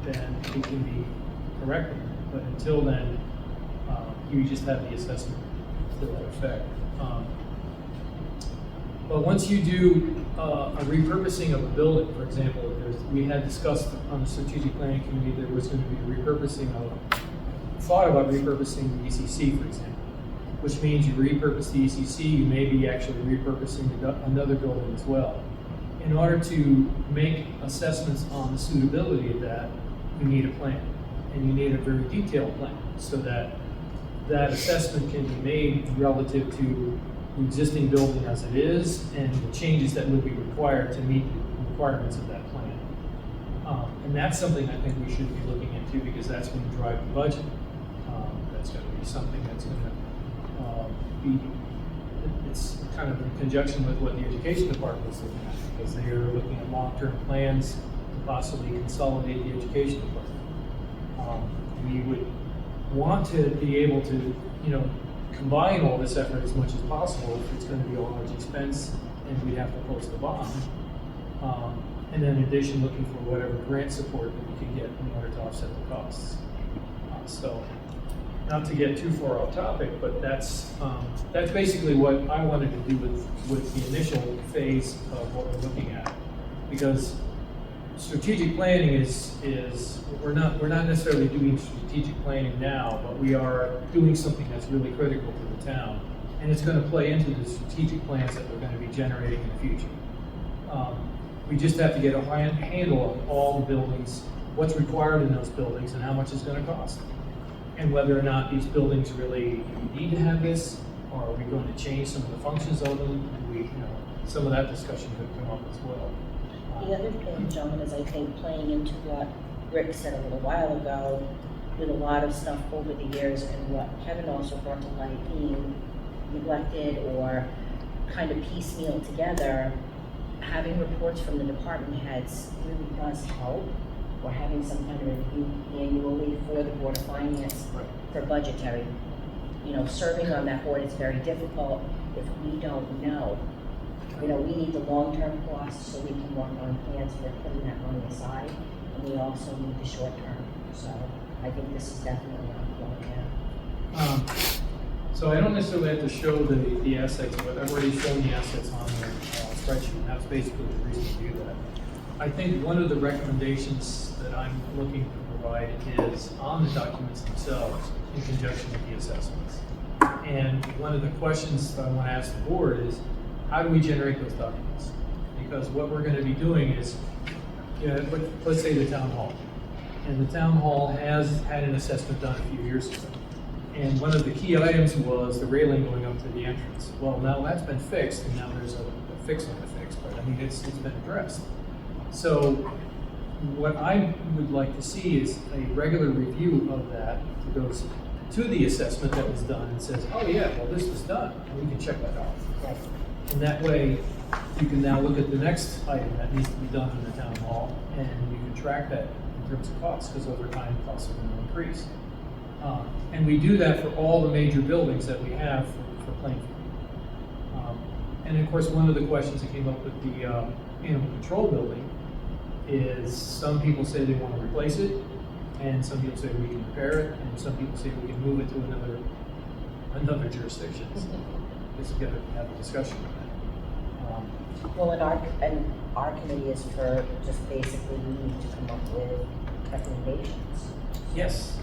then it can be corrected. But until then, you just have the assessment to that effect. But once you do a repurposing of a building, for example, we had discussed on the strategic planning committee there was going to be thought about repurposing the ECC, for example, which means you repurpose the ECC, you may be actually repurposing another building as well. In order to make assessments on the suitability of that, you need a plan, and you need a very detailed plan, so that that assessment can be made relative to the existing building as it is and the changes that would be required to meet the requirements of that plan. And that's something I think we should be looking into, because that's going to drive the budget. That's going to be something that's going to it's kind of in conjunction with what the education department is looking at, because they are looking at long-term plans to possibly consolidate the education department. We would want to be able to, combine all this effort as much as possible if it's going to be a large expense and we'd have to post a bond. And then in addition, looking for whatever grant support that we can get in order to offset the costs. So, not to get too far off topic, but that's basically what I wanted to do with the initial phase of what we're looking at. Because strategic planning is, we're not necessarily doing strategic planning now, but we are doing something that's really critical to the town. And it's gonna play into the strategic plans that we're gonna be generating in the future. We just have to get a handle on all the buildings, what's required in those buildings and how much it's gonna cost. And whether or not these buildings really need to have this, or are we going to change some of the functions of them? And some of that discussion could come up as well. The other thing, John, is I think playing into what Rick said a little while ago, with a lot of stuff over the years and what Kevin also brought to light, being neglected or kind of piecemeal together, having reports from the department heads really does help. Or having some kind of review annually for the Board of Finance for budgetary. Serving on that board is very difficult if we don't know. We need the long-term costs so we can work on plans for putting that money aside, and we also need the short-term. So I think this is definitely on point now. So I don't necessarily have to show the assets, but I've already shown the assets on the spreadsheet, and that's basically the reason to do that. I think one of the recommendations that I'm looking to provide is on the documents themselves in conjunction with the assessments. And one of the questions that I want to ask the board is, how do we generate those documents? Because what we're going to be doing is, let's say the town hall. And the town hall has had an assessment done a few years ago. And one of the key items was the railing going up to the entrance. Well, now that's been fixed, and now there's a fix on the fix, but it's been addressed. So what I would like to see is a regular review of that that goes to the assessment that was done and says, oh yeah, well this was done, and we can check that off. Right. And that way, you can now look at the next item that needs to be done in the town hall, and you can track that in terms of costs, because over time, costs are going to increase. And we do that for all the major buildings that we have for Plainfield. And of course, one of the questions that came up with the animal control building is some people say they want to replace it, and some people say we can repair it, and some people say we can move it to another jurisdiction. This is going to have a discussion on that. Well, and our committee is for just basically we need to come up with recommendations. Yes.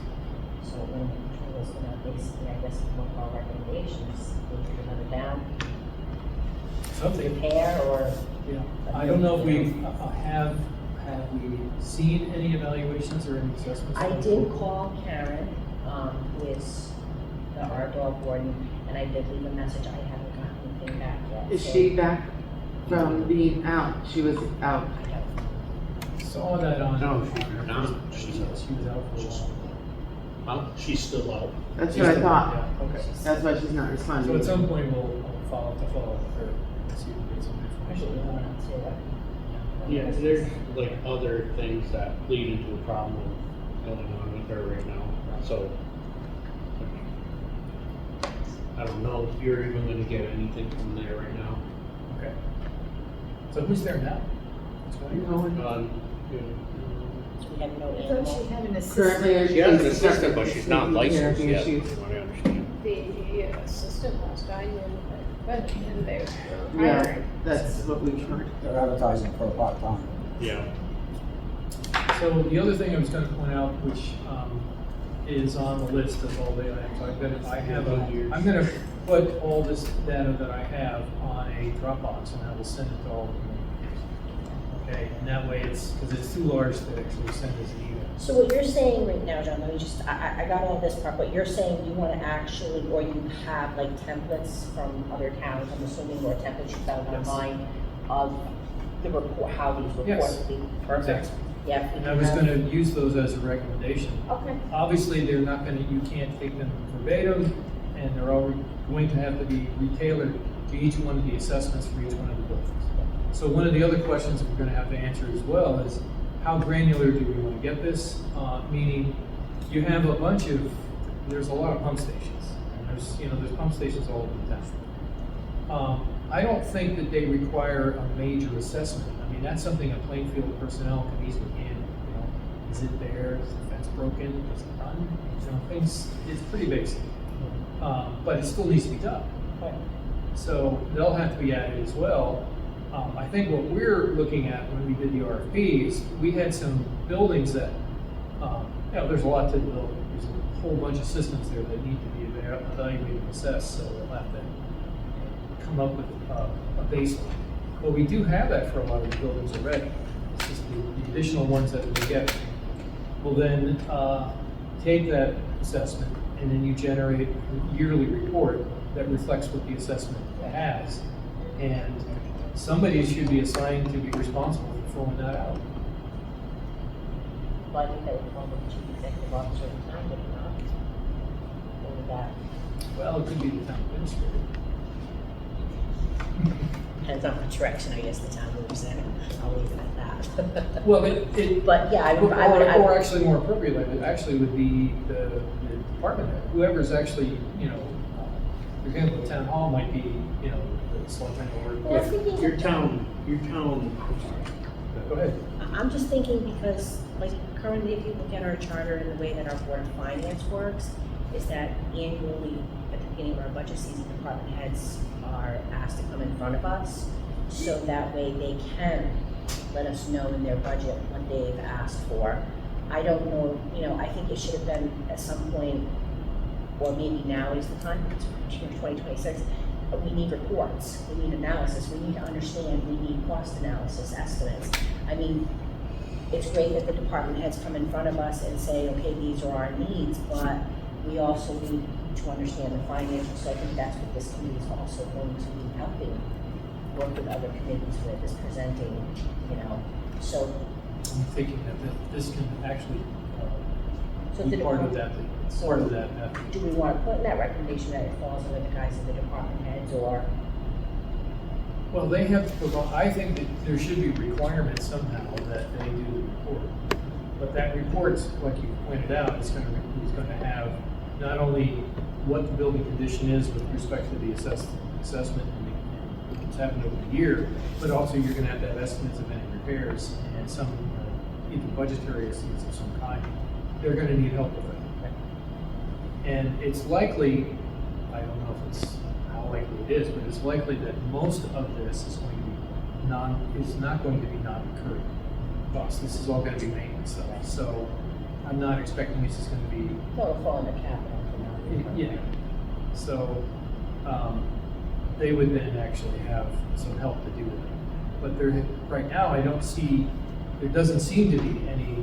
So when the control is going to basically, I guess, come up with our recommendations, we take another down, Something. repair, or Yeah. I don't know if we have we seen any evaluations or any assessments? I did call Karen, who is our dog warden, and I did leave a message. I haven't gotten anything back yet. Is so she back from being out? She was out. I don't. Saw that on. No, she's on her not. Facebook. She was out for a while. Well, she's still out. That's what I thought. Yeah, okay. That's why she's not responding. So at some point we'll follow up with her and see if we get some Actually, information. no one else here. Yeah, there's like other things that lead into a problem going on with her right now, so. I don't know if you're even gonna get anything from there right now. Okay. So who's there now? No one. We have no I animal. thought she had an Currently, assistant. She has an assistant, but she's not licensed Yeah, yet, she's- from what I understand. The assistant last I knew, but and they were Yeah, hiring. that's what we've heard. They're advertising for a part-time. Yeah. So the other thing I was going to point out, which is on the list of all the items, I'm going to put all this data that I have on a Dropbox, and I will send it to all of you. Okay, and that way because it's too large to actually send as an email. So what you're saying right now, John, let me just, I got all this part, but you're saying you want to actually, or you have like templates from other towns, I'm assuming, or templates you found Yes. online of the report, how these reports Yes. would be perfect. Exactly. Yeah. And I was going to use those as a recommendation. Okay. Obviously, they're not going to, you can't take them verbatim, and they're all going to have to be retailored to each one of the assessments for each one of the buildings. So one of the other questions that we're going to have to answer as well is, how granular do we want to get this? Meaning, you have a bunch of, there's a lot of pump stations, and there's pump stations all over the town. I don't think that they require a major assessment. I mean, that's something a Plainfield personnel can easily handle. Is it there? Is the fence broken? Is it run? Things. It's pretty basic, but it still needs to be done. Right. So they'll have to be added as well. I think what we're looking at when we did the RFPs, we had some buildings that, there's a lot to the building. There's a whole bunch of systems there that need to be evaluated and assessed, so we'll have to come up with a baseline. But we do have that for a lot of the buildings already. It's just the additional ones that we get. We'll then take that assessment and then you generate a yearly report that reflects what the assessment has. And somebody should be assigned to be responsible for filling that out. Well, I think that would fall with the chief executive officer at the time, would it not? Or would that, Well, it could be the town administrator. depends on what direction, I guess, the town moves in. I'll leave it at that. Well, it But yeah, I would. or actually more appropriately, it actually would be the department head, whoever's actually, for example, the town hall might be, the selectman or. Well, I was thinking- Your town, I'm sorry. Go ahead. I'm just thinking because, like, currently, if you look at our charter and the way that our Board of Finance works, is that annually, at the beginning of our budget season, department heads are asked to come in front of us, so that way they can let us know in their budget what they've asked for. I don't know, I think it should have been at some point, or maybe now is the time, it's 2026, but we need reports, we need analysis, we need to understand, we need cost analysis, estimates. I mean, it's great that the department heads come in front of us and say, okay, these are our needs, but we also need to understand the financials. So I think that's what this committee is also going to be helping work with other committees with, is presenting, so. I'm thinking that this can actually So be the part of department- that, so part of that effort. Do we want to put in that recommendation that it falls under the guise of the department heads, or? Well, they have to provide, I think that there should be requirements somehow that they do the report. But that report, like you pointed out, is going to have not only what the building condition is with respect to the assessment and what's happened over the year, but also you're going to have estimates of any repairs and some either budgetary estimates of some kind. They're going to need help with that. And it's likely, I don't know if it's how likely it is, but it's likely that most of this is going to be not going to be non-recurring costs. This is all going to be maintenance stuff. So I'm not expecting this is going to be. It'll fall under capital. Yeah. So they would then actually have some help to do that. But right now, I don't see, there doesn't seem to be any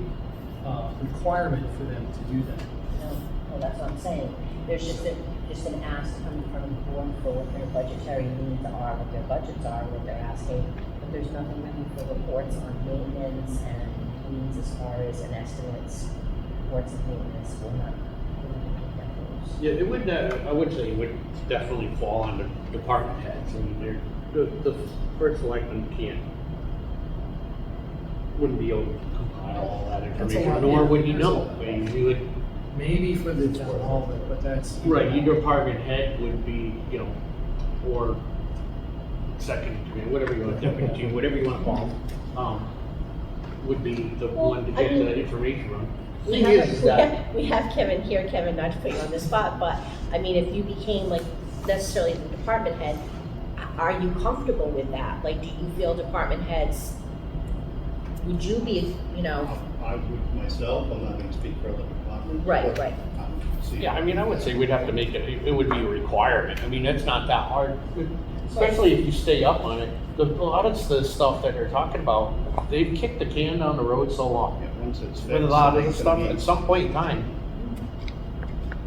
requirement for them to do that. No, that's what I'm saying. There's just an ask coming from the board for what their budgetary needs are, what their budgets are, what they're asking. But there's nothing written for reports on maintenance and needs as far as an estimates, reports of maintenance. We're not looking at those. Yeah, it would, I would say it would definitely fall on the department heads. I mean, the first selectman wouldn't be able to compile all that information, nor would he know. I mean, he would. Maybe for the town hall, but that's. Right, your department head would be, or second, whatever you want, deputy chief, whatever you want to call him, would be the one to get the information from. We have Kevin here, Kevin, not to put you on the spot, but I mean, if you became like necessarily the department head, are you comfortable with that? Like, do you feel department heads, would you be, I would myself, I'm not going to speak for other departments. Right. Yeah, I mean, I would say we'd have to make it would be a requirement. I mean, that's not that hard, especially if you stay up on it. A lot of the stuff that they're talking about, they've kicked the can down the road so long. Yeah, once it's With a fixed, lot of they the stuff, can at some point in time,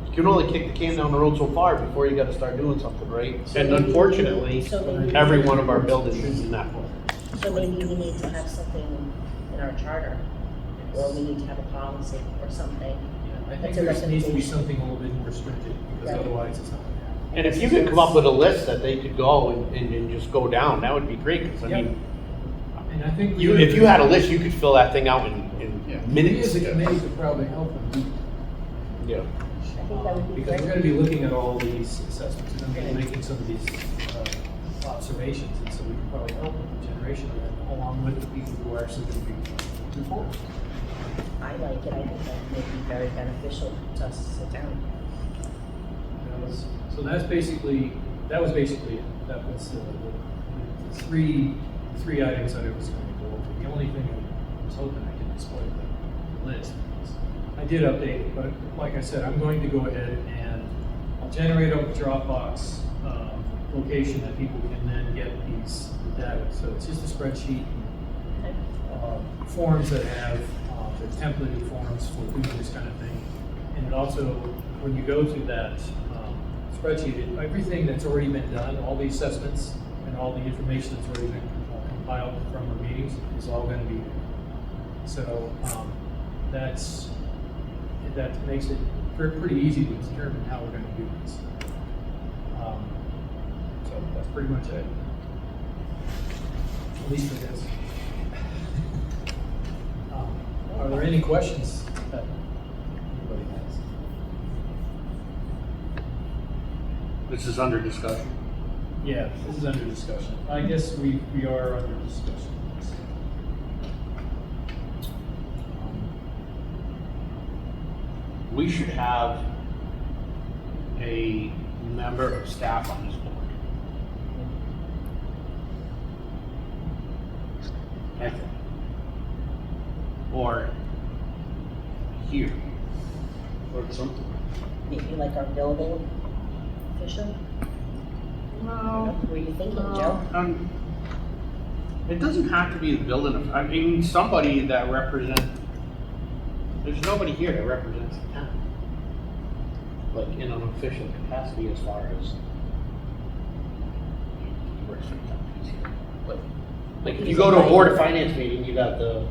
you can only kick the can down the road so far before you gotta start doing something, right? And unfortunately, So maybe- every one of our buildings is in that point. so maybe we need to have something in our charter, or we need to have a policy or something. Yeah, I think That's a there needs to be recommendation. something a little bit more stringent, because Right. otherwise it's not gonna happen. And if you could come up with a list that they could go and just go down, that would be great, because I Yep. mean, And I think. if you had a list, you could fill that thing out in Yeah. We minutes. as a committee could probably help them. Yeah. I think that would be Because great. we're gonna be looking at all these assessments, we're gonna be making some of these observations, and so we can probably help with the generation of that, along with the people who are actually gonna be reporting. I like it, I think that may be very beneficial to us to sit down. So that was basically it. That was the three 3 items that I was going to go over. The only thing I was hoping I could display the list. I did update it, but like I said, I'm going to go ahead and I'll generate a Dropbox location that people can then get these data. So it's just a spreadsheet, forms that have the templated forms for doing this kind of thing. And it also, when you go to that spreadsheet, everything that's already been done, all the assessments and all the information that's already been compiled from our meetings is all going to be there. So that makes it pretty easy to determine how we're going to do this. So that's pretty much it. At least for this. Are there any questions that anybody has? This is under discussion. Yeah, this is under discussion. I guess we are under discussion. We should have a member of staff on this board. I think. Or here. Or something. Maybe like our building official? No. What were you thinking, Joe? It doesn't have to be the building. I mean, somebody that represents. There's nobody here that represents the town, like in an official capacity as far as he works for the town. He's here. But like if you go to a board of finance meeting, you got the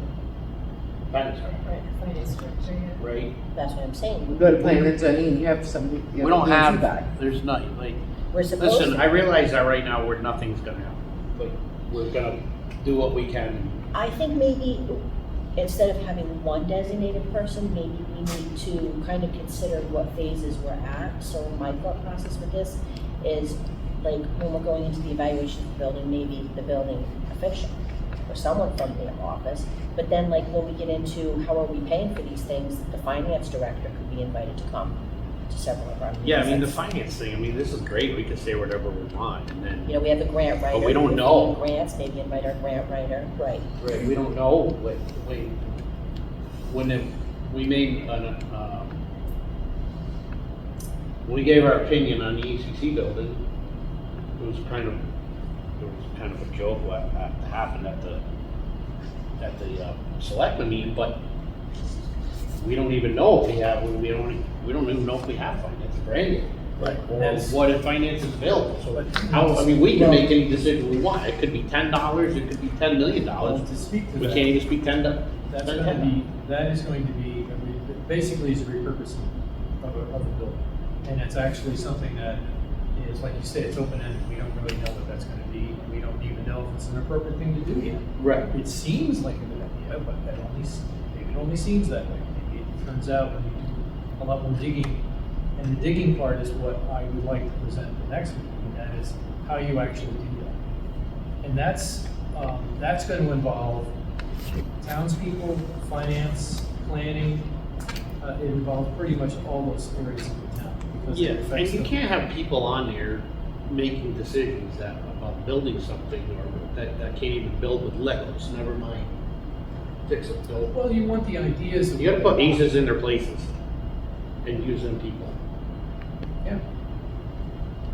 finance director, Right, finance director, yeah. right? That's what I'm saying. You go to planning and zoning and you have somebody. We don't have. There's not like. We're supposed Listen, to. I realize that right now where nothing's gonna happen. Like we're gonna do what we can. I think maybe instead of having one designated person, maybe we need to kind of consider what phases we're at. So my thought process with this is like when we're going into the evaluation of the building, maybe the building official or someone from the office. But then like when we get into how are we paying for these things, the finance director could be invited to come to several of our meetings. Yeah, I mean the finance thing. I mean this is great. We can say whatever we want, and then You know, we have the grant writer. But we don't have know. Grants, maybe invite our grant writer, right. right, we don't know. We made when we gave our opinion on the ECC building, it was kind of a joke what happened at the selectmen meeting, but we don't even know if we have. We don't even know if we have finance. Brand new. Right. Or what if finance is available? So how, I mean, we can make any decision we want. It could be $10, it could be $10 million. Well, to speak to We that, can't even speak $10. that is going to be, I mean, basically is a repurposing of a building. And it's actually something that is, like you say, it's open-ended. We don't really know what that's gonna be. We don't even know if it's an appropriate thing to do yet. Right. It seems like a good idea, but maybe it only seems that way. Maybe it turns out when you do a lot more digging, and the digging part is what I would like to present at the next meeting, and that is how you actually do that. And that's going to involve townspeople, finance, planning. It involves pretty much all those areas of the town. because it Yeah, and affects you them. can't have people on there making decisions about building something or that can't even build with Legos, never mind fix it, build. Well, you want the ideas. of You gotta what put they want. pieces in their places and use them people. Yeah.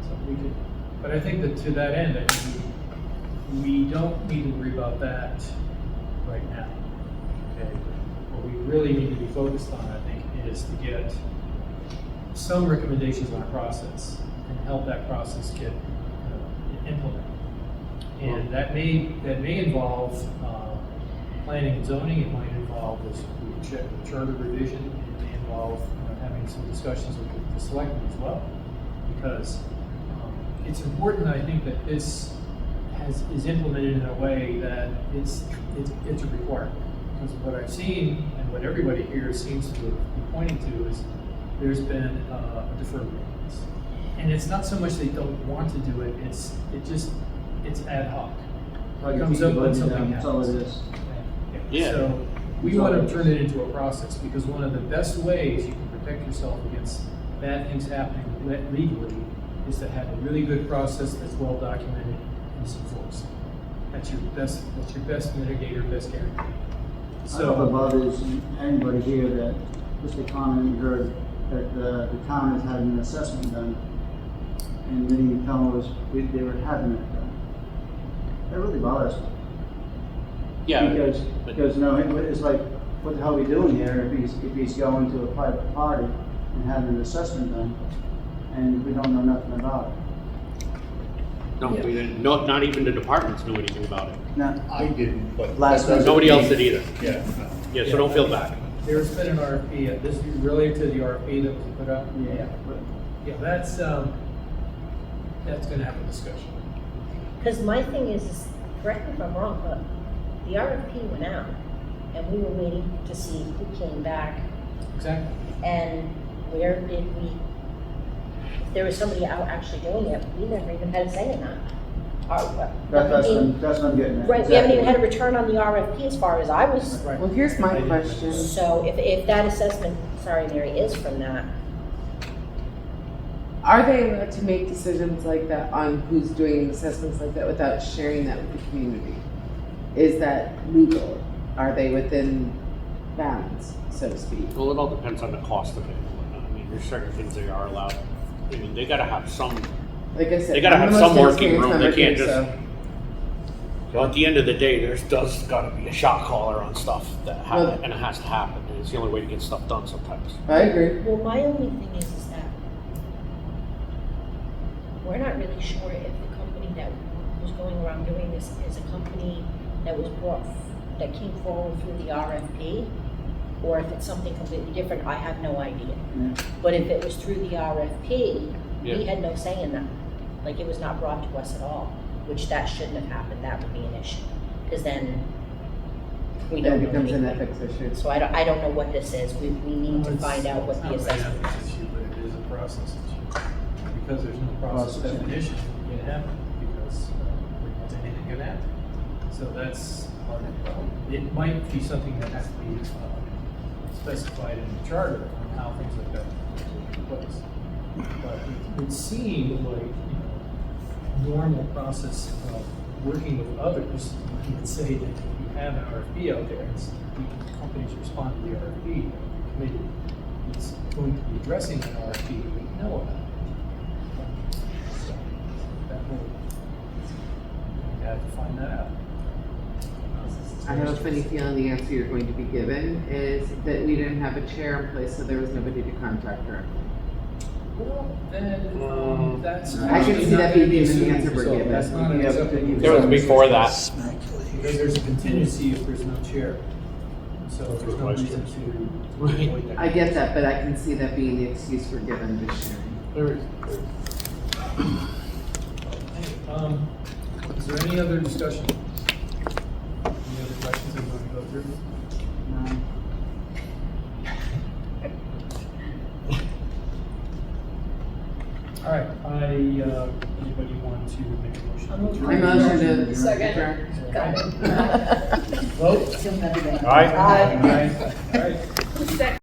So we could, but I think that to that end, I think we don't need to worry about that right now. Okay, what we really need to be focused on, I think, is to get some recommendations on a process and help that process get implemented. And that may involve planning and zoning. It might involve this charter revision. It may involve having some discussions with the selectmen as well, because it's important, I think, that this is implemented in a way that it's a requirement. Because what I've seen and what everybody here seems to be pointing to is there's been a deferral on this. And it's not so much they don't want to do it, it's ad hoc. It comes up when something That's all it happens. is. Yeah. So we want to turn it into a process, because one of the best ways you can protect yourself against bad things happening legally is to have a really good process that's well documented and is enforced. That's your best mitigator, best guarantee. I don't know if it bothers anybody here that, just a comment we heard, that the town has had an assessment done, and then you tell us they were having it done. That really bothers me. Yeah. Because no, it's like, what the hell are we doing here if he's going to a private party and having an assessment done, and we don't know nothing about it? No, we didn't, no, not even the departments knew anything about it. Now, I didn't, but. Last time. Nobody else did either. Yeah. Yeah, so don't feel bad. There's been an RFP, this is related to the RFP that was put out. yeah, but Yeah, that's gonna have a discussion. Because my thing is, correct me if I'm wrong, but the RFP went out, and we were waiting to see who came back, Exactly. and where did we, if there was somebody out actually doing it, we never even had a say in that. that's what I'm getting at. Right, we haven't even had a Exactly. return on the RFP as far as I was. Right. Well, here's my question. So if that assessment, sorry, Mary, is from that, Are they allowed to make decisions like that on who's doing assessments like that without sharing that with the community? Is that legal? Are they within bounds, so to speak? Well, it all depends on the cost of it and whatnot. I mean, there's certain things they are allowed. I mean, they gotta have some, Like I said, They gotta I'm have the some most working inexperienced room. They member can't here, just- so- well, at the end of the day, does gotta be a shot caller on stuff that Well- and it has to happen. It's the only way to get stuff done sometimes. I agree. well, my only thing is that we're not really sure if the company that was going around doing this is a company that was that came forward through the RFP, or if it's something completely different. I have no idea. Yeah. But if it was through the RFP, Yeah. we had no say in that. Like, it was not brought to us at all, which that shouldn't have happened. That would be an issue. Because then we Then don't it know becomes an anything. ethics issue. So I don't know what this is. We need to find out what the assessment It's not an is. ethics issue, but it is a process issue. Because there's no process Process. definition, it can happen, because anything can happen. So that's part of the problem. It might be something that has to be specified in the charter on how things like that take place. But it would seem like, normal process of working with others, you would say that if you have an RFP out there, and the companies respond to the RFP, the committee is going to be addressing that RFP, we know about it. So that will, we have to find that out. I have a funny feeling the answer you're going to be given is that we didn't have a chair in place, so there was nobody to contact directly. Well, then, that's. I can see that being the answer we're given. That's not an Yeah, acceptable. There was before that. Because there's a contingency if there's no chair. So there's no reason to avoid that. I get that, but I can see that being the excuse for giving this sharing. Is there any other discussion? Any other questions that we want to go through? No. All right, anybody want to make a motion? I motion to. Second. adjourn. Got it. Vote? Aye. Aye. All right. Second.